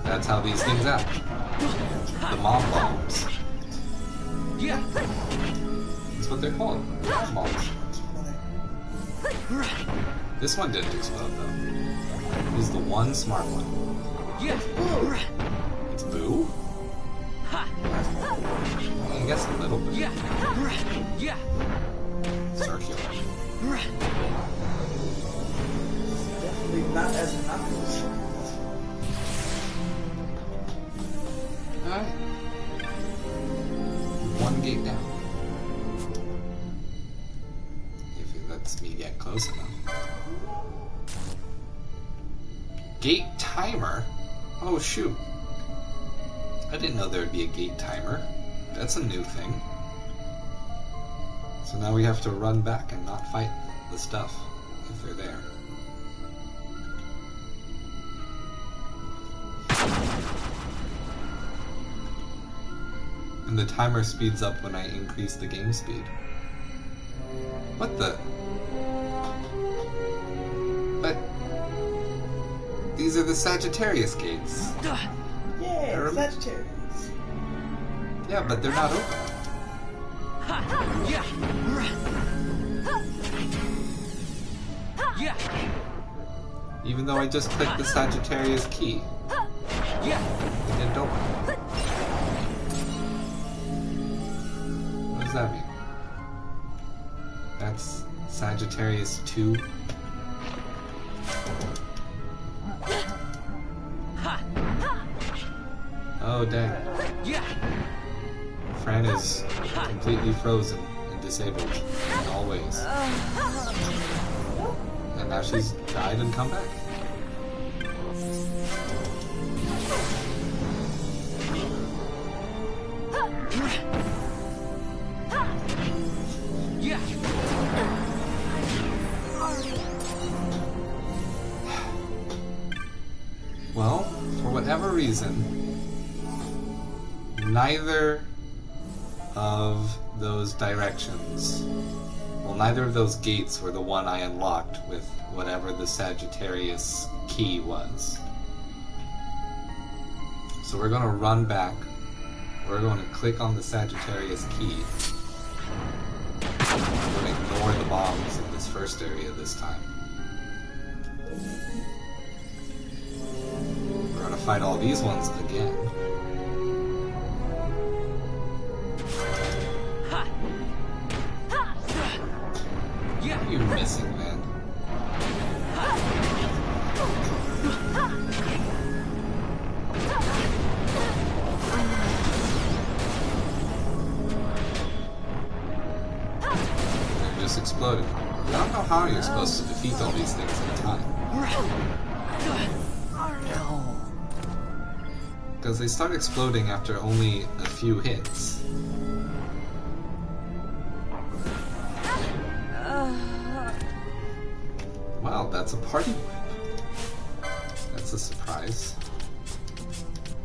A: that's how these things act. The mob bombs.
B: Yeah.
A: That's what they're called. Mob bombs. This one didn't explode though. He's the one smart one.
B: Yeah. Boo.
A: It's Boo? I guess a little bit.
B: Yeah.
A: Circular.
B: Definitely not as knuckles.
A: Alright. One gate down. If it lets me get close enough. Gate timer? Oh shoot. I didn't know there would be a gate timer. That's a new thing. So now we have to run back and not fight the stuff if they're there. And the timer speeds up when I increase the game speed. What the? But these are the Sagittarius gates.
B: Yeah, Sagittarius.
A: Yeah, but they're not open. Even though I just clicked the Sagittarius key. It didn't open. What does that mean? That's Sagittarius 2. Oh dang. Fran is completely frozen and disabled in all ways. And now she's died and come back. Well, for whatever reason, neither of those directions, well, neither of those gates were the one I unlocked with whatever the Sagittarius key was. So we're going to run back. We're going to click on the Sagittarius key. We're going to ignore the bombs in this first area this time. We're going to fight all these ones again. You're missing, man. They're just exploding. I don't know how you're supposed to defeat all these things at a time. Because they start exploding after only a few hits. Wow, that's a party wipe. That's a surprise.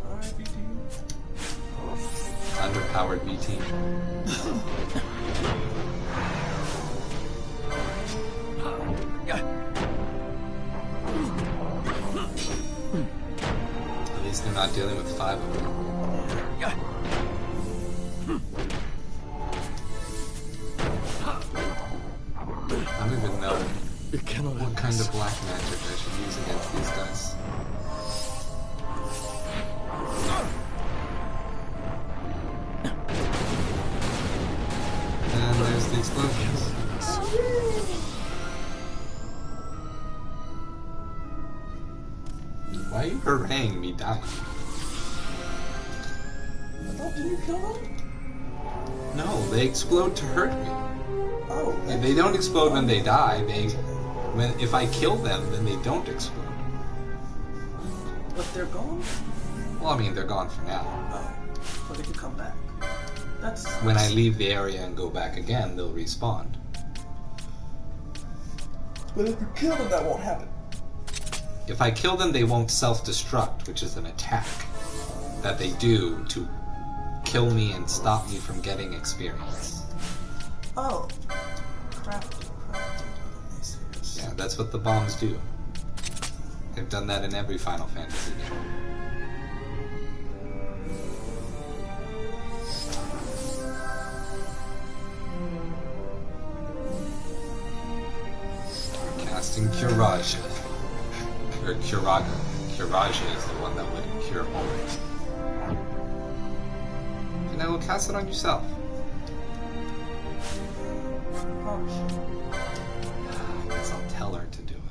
B: Alright, B-Team.
A: Underpowered B-Team. At least they're not dealing with 5 of them. I don't even know what kind of black magic I should use against these guys. And there's the explosions. Why are you haranguing me dying?
B: Didn't you kill them?
A: No, they explode to hurt me.
B: Oh.
A: They don't explode when they die. If I kill them, then they don't explode.
B: But they're gone?
A: Well, I mean, they're gone for now.
B: Oh. But they can come back. That's...
A: When I leave the area and go back again, they'll respawn.
B: But if you kill them, that won't happen.
A: If I kill them, they won't self-destruct, which is an attack that they do to kill me and stop me from getting experience.
B: Oh. Crafting.
A: Yeah, that's what the bombs do. They've done that in every Final Fantasy game. Casting Curaja. Or Curaga. Curaja is the one that would cure Ulrich. And I will cast it on yourself. I guess I'll tell her to do it.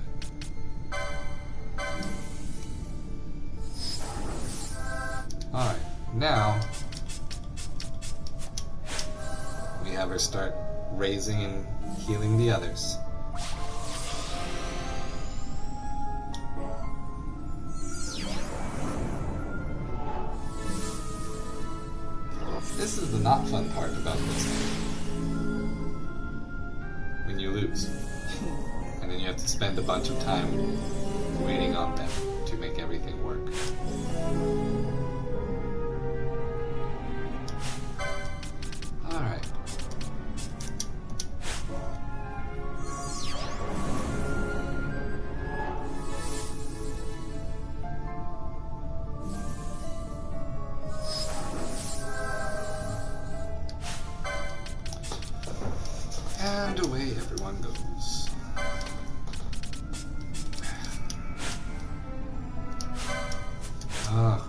A: Alright, now we have her start raising and healing the others. This is the not fun part about this game. When you lose. And then you have to spend a bunch of time waiting on them to make everything work. Alright. And away everyone goes.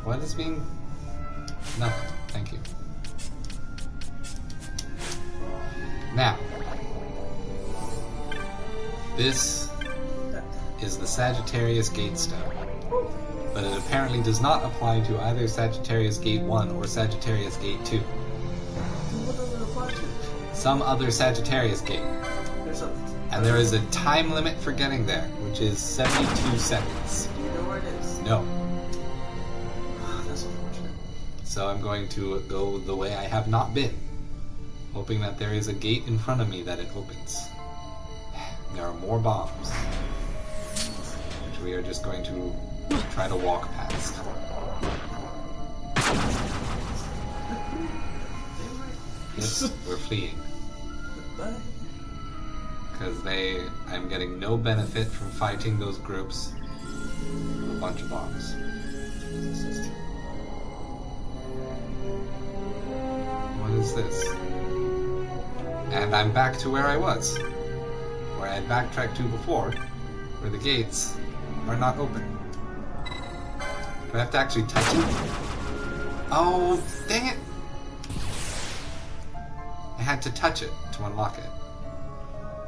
A: What is being... Nothing. Thank you. Now, this is the Sagittarius Gate Stone, but it apparently does not apply to either Sagittarius Gate 1 or Sagittarius Gate 2.
B: What does it apply to?
A: Some other Sagittarius Gate. And there is a time limit for getting there, which is 72 seconds.
B: Do you know where it is?
A: No.
B: That's unfortunate.
A: So I'm going to go the way I have not been, hoping that there is a gate in front of me that it opens. There are more bombs, which we are just going to try to walk past. Yes, we're fleeing. Because I'm getting no benefit from fighting those groups with a bunch of bombs. What is this? And I'm back to where I was. Where I had backtracked to before, where the gates are not open. Do I have to actually touch it? Oh, dang it! I had to touch it to unlock it.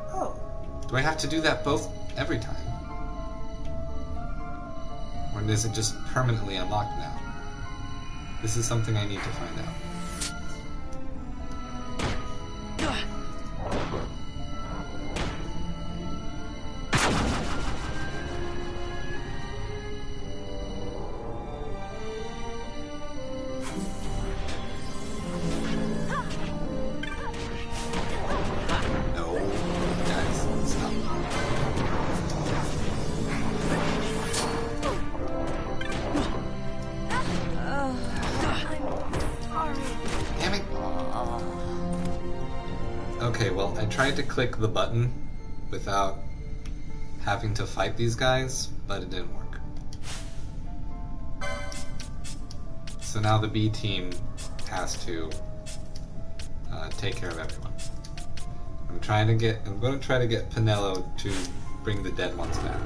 B: Oh.
A: Do I have to do that every time? Or is it just permanently unlocked now? This is something I need to find out. Okay, well, I tried to click the button without having to fight these guys, but it didn't work. So now the B team has to take care of everyone. I'm going to try to get Pinello to bring the dead ones back.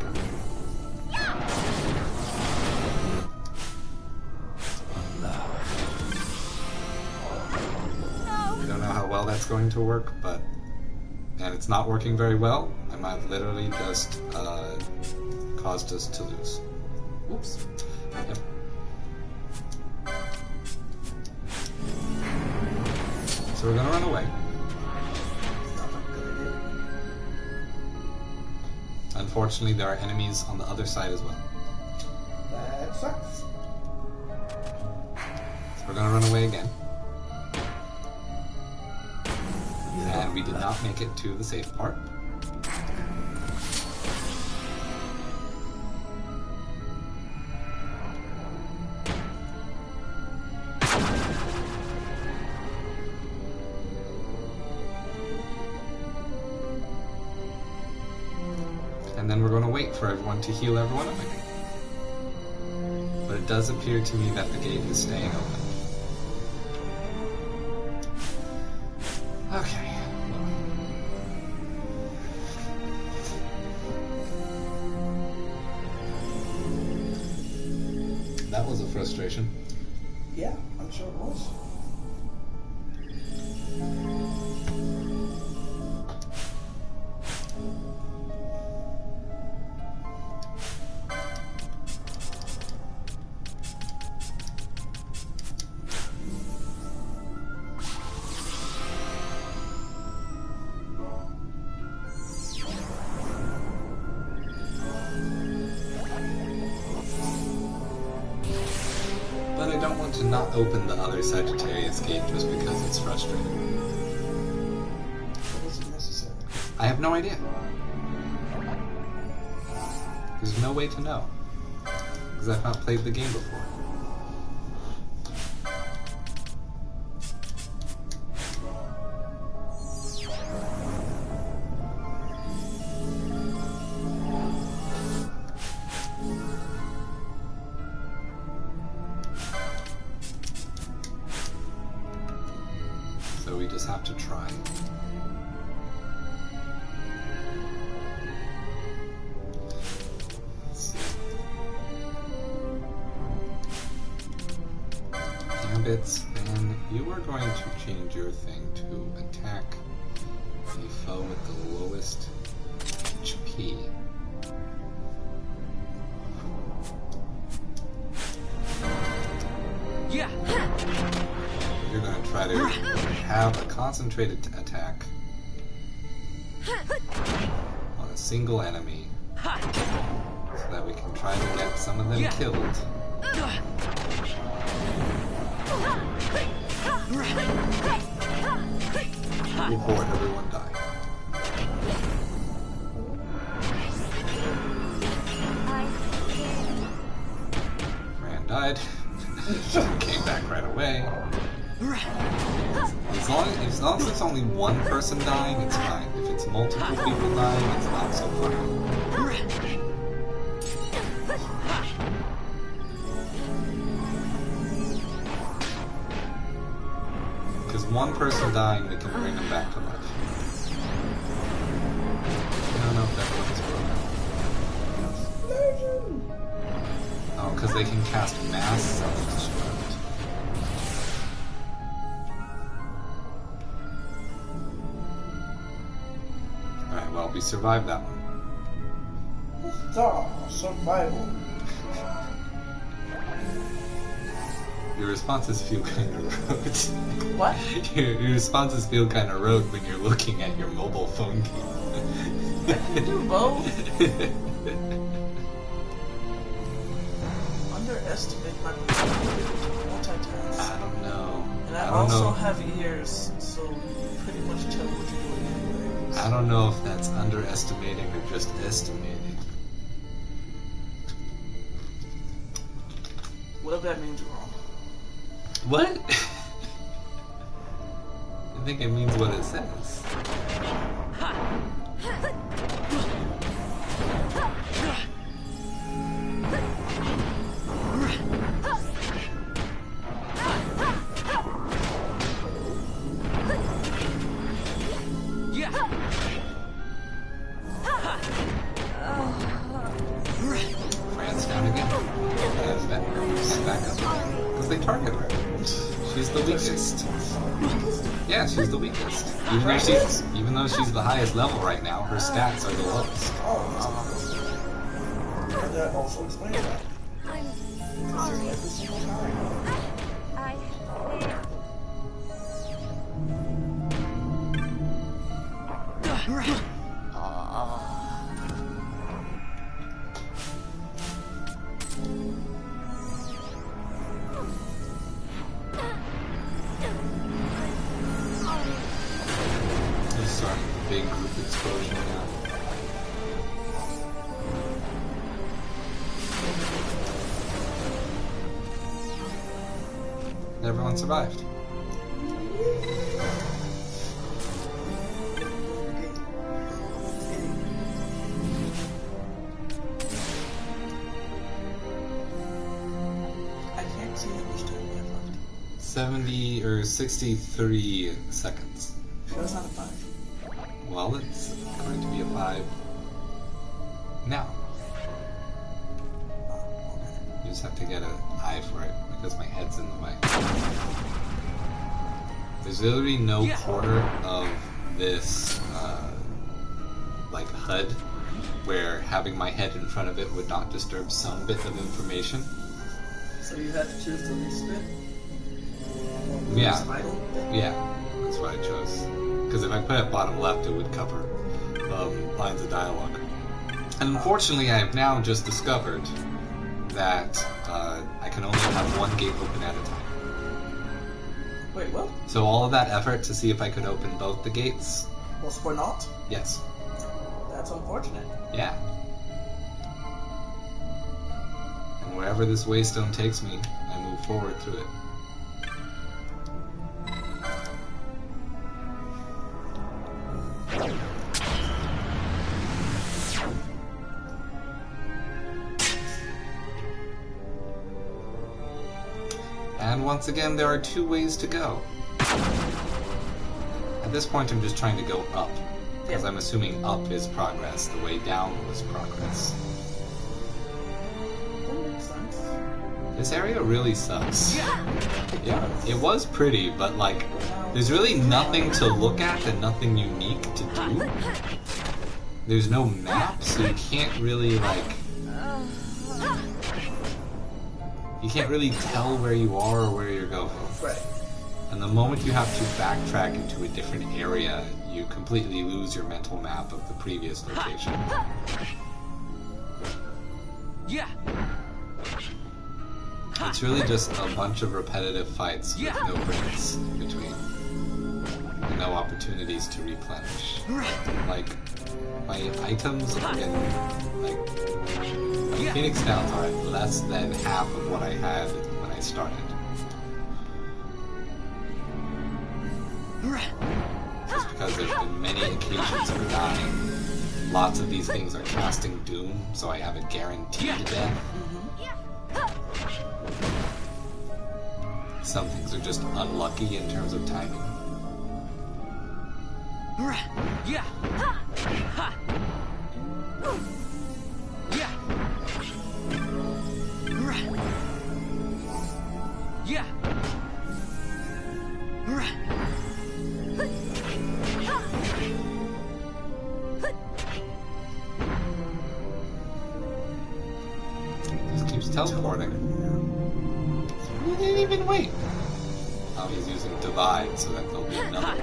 A: I don't know how well that's going to work, and it's not working very well. I might have literally just caused us to lose. Oops. Yep. So we're gonna run away. Unfortunately, there are enemies on the other side as well.
B: That sucks.
A: So we're gonna run away again. And we did not make it to the safe part. And then we're going to wait for everyone to heal everyone up again. But it does appear to me that the gate is staying open. Okay. That was a frustration.
B: Yeah, I'm sure it was.
A: To not open the other Sagittarius gate just because it's frustrating.
B: Was it necessary?
A: I have no idea. There's no way to know. Because I've not played the game before. So we just have to try. Let's see. Gambits, then you are going to change your thing to attack the foe with the lowest HP.
E: Yeah.
A: You're going to try to have a concentrated attack on a single enemy so that we can try to get some of them killed. Before everyone die. Fran died. Came back right away. As long as it's only one person dying, it's fine. If it's multiple people dying, it's not so fun. Because one person dying, we can bring them back to life. I don't know if that works. Oh, because they can cast mass self-destruct. Alright, well, we survived that one.
B: Stop, survival.
A: Your responses feel kind of rogue.
B: What?
A: Your responses feel kind of rogue when you're looking at your mobile phone game.
B: I can do both. Underestimate my multitask.
A: I don't know.
B: And I also have ears, so you pretty much tell what you're doing anyways.
A: I don't know if that's underestimating or just estimating.
B: Whatever that means, you're wrong.
A: What? I think it means what it says. France down again. Back up. Because they target her. She's the weakest. Yeah, she's the weakest. Even though she's the highest level right now, her stats are the lowest.
B: That also explains that. sorry every single time.
D: I
A: Just starting a big group explosion now. Everyone survived.
B: I can't see how much time we have left.
A: 70 or 63 seconds.
B: Sure it's not a 5.
A: Well, it's going to be a 5 now. You just have to get an eye for it because my head's in the way. There's literally no corner of this like HUD where having my head in front of it would not disturb some bit of information.
B: So you had to choose the least bit?
A: Yeah.
B: Least vital bit?
A: Yeah, that's what I chose. Because if I put it bottom left, it would cover lines of dialogue. And unfortunately, I have now just discovered that I can only have one gate open at a time.
B: Wait, what?
A: So all of that effort to see if I could open both the gates?
B: Was for naught?
A: Yes.
B: That's unfortunate.
A: Yeah. And wherever this waystone takes me, I move forward through it. And once again, there are 2 ways to go. At this point, I'm just trying to go up, because I'm assuming up is progress, the way down was progress.
B: That makes sense.
A: This area really sucks. Yeah, it was pretty, but like, there's really nothing to look at and nothing unique to do. There's no map, so you can't really like... You can't really tell where you are or where you're going.
B: Right.
A: And the moment you have to backtrack into a different area, you completely lose your mental map of the previous location.
E: Yeah.
A: It's really just a bunch of repetitive fights with no breaks in between. And no opportunities to replenish. Like, my items and, like, my Phoenix Downs are at less than half of what I had when I started. Just because there's been many occasions for dying. Lots of these things are casting doom, so I have a guaranteed death. Some things are just unlucky in terms of timing.
E: Yeah. Ha. Yeah. Yeah.
A: Just keeps teleporting. He didn't even wait. Oh, he's using divide so that there'll be another.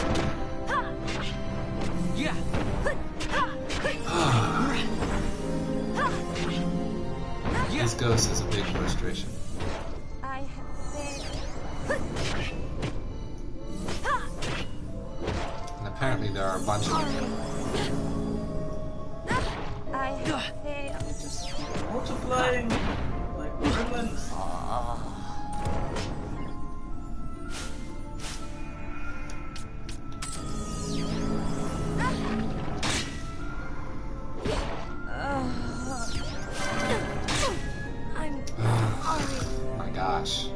E: Yeah.
A: This ghost is a big frustration.
D: I have
A: And apparently there are a bunch of them.
D: I have failed.
B: Just multiplying like gremlins.
A: My gosh.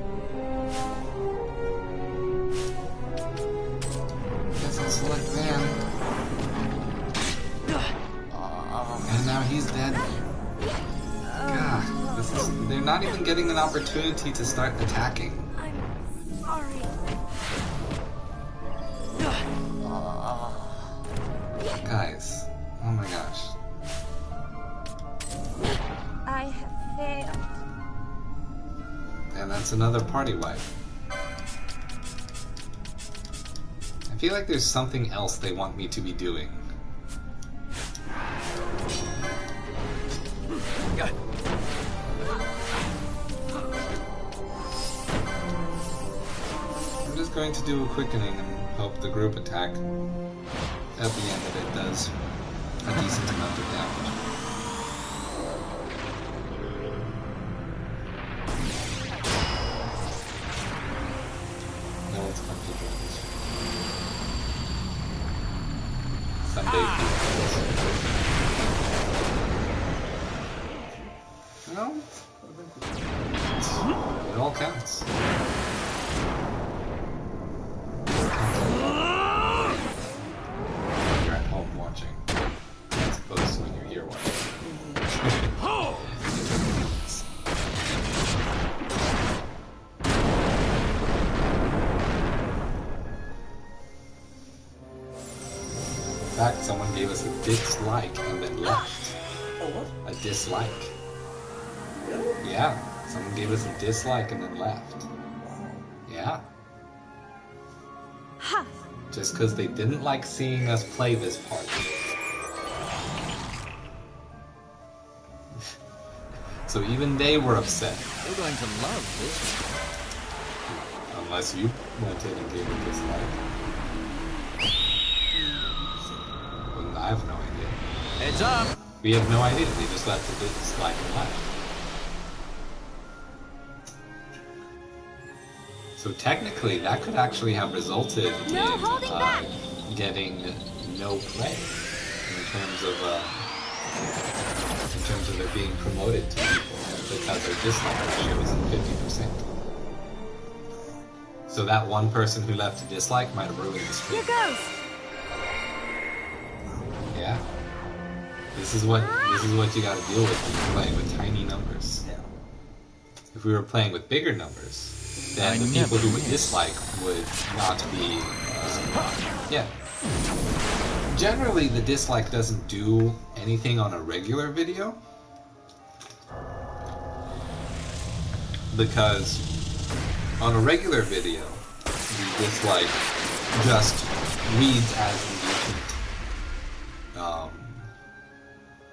A: Doesn't select man. And now he's dead. God, this is, they're not even getting an opportunity to start attacking.
D: I'm sorry.
A: Guys, oh my gosh.
D: I have failed.
A: It's another party wipe. I feel like there's something else they want me to be doing. I'm just going to do a quickening and hope the group attack at the end of it does a decent amount of damage. No one's come to join us. Sunday feels. No? It all counts. You're at home watching, as opposed to when you're here watching. In fact, someone gave us a dislike and then left. A dislike. Yeah, someone gave us a dislike and then left. Yeah. Just because they didn't like seeing us play this part. So even they were upset.
I: You're going to love this.
A: Unless you went in and gave a dislike. Well, I have no idea.
I: Heads up!
A: We have no idea. They just left a dislike and left. So technically, that could actually have resulted in getting no play in terms of it being promoted to people because their dislike ratio is at 50%. So that one person who left a dislike might have ruined the stream.
M: Here goes.
A: Yeah. This is what you got to deal with when you're playing with tiny numbers. If we were playing with bigger numbers, then the people who would dislike would not be, yeah. Generally, the dislike doesn't do anything on a regular video, because on a regular video, the dislike just reads as engagement.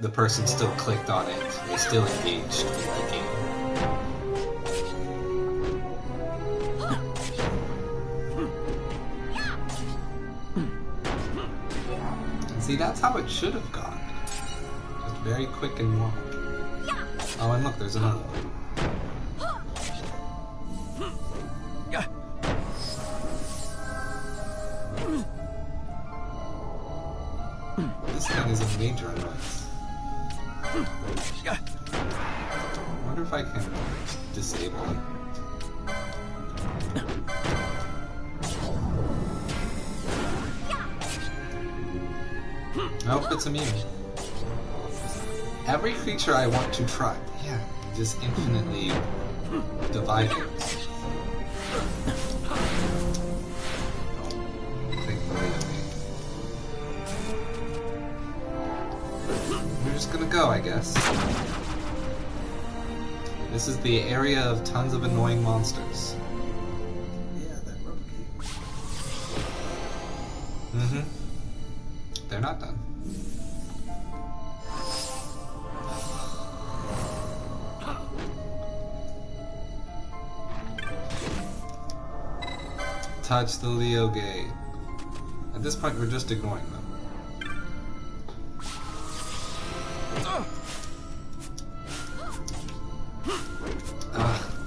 A: The person still clicked on it, they still engaged with the game. See, that's how it should have gone. Just very quick and long. Oh, and look, there's another one. This thing is a major annoyance. I wonder if I can disable it. Nope, it's immune. Every creature I want to try. Yeah, just infinitely divided. We're just gonna go, I guess. This is the area of tons of annoying monsters. Mm-hmm. They're not done. Touch the Leo gate. At this point, we're just ignoring them.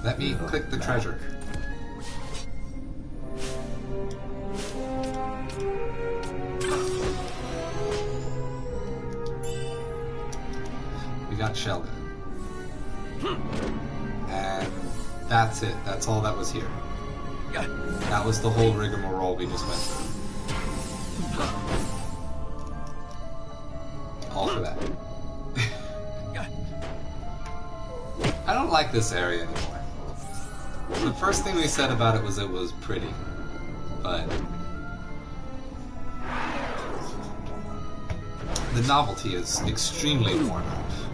A: Let me click the treasure. We got Sheldon. And that's it. That's all that was here. That was the whole rigmarole we just went through. All for that. I don't like this area anymore. The first thing we said about it was pretty, but the novelty is extremely worn off.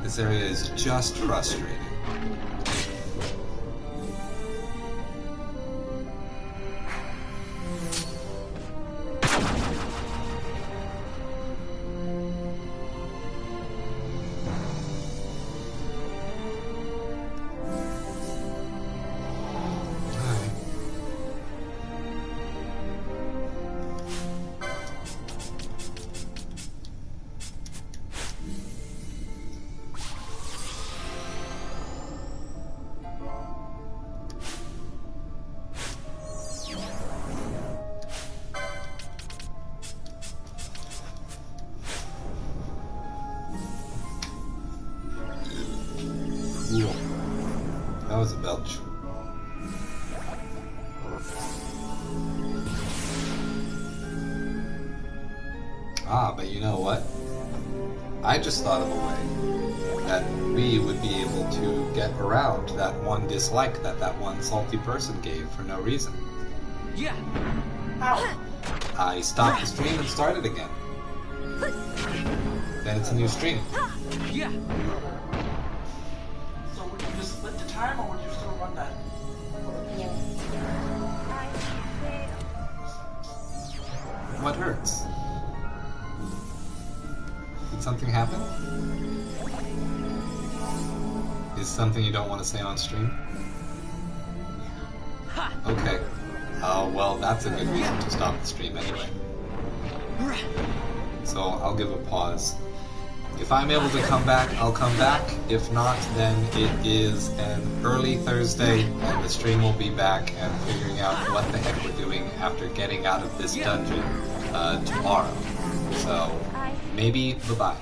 A: This area is just frustrating. Ah, but you know what? I just thought of a way that we would be able to get around that one dislike that that one salty person gave for no reason.
E: Yeah.
A: I stopped the stream and started again. Then it's a new stream.
E: Yeah.
B: So would you just split the time, or would you still run that?
A: What hurts? Did something happen? Is something you don't want to say on stream? Okay. Oh, well, that's a good reason to stop the stream anyway. So I'll give a pause. If I'm able to come back, I'll come back. If not, then it is an early Thursday, and the stream will be back and figuring out what the heck we're doing after getting out of this dungeon tomorrow. So maybe bye-bye.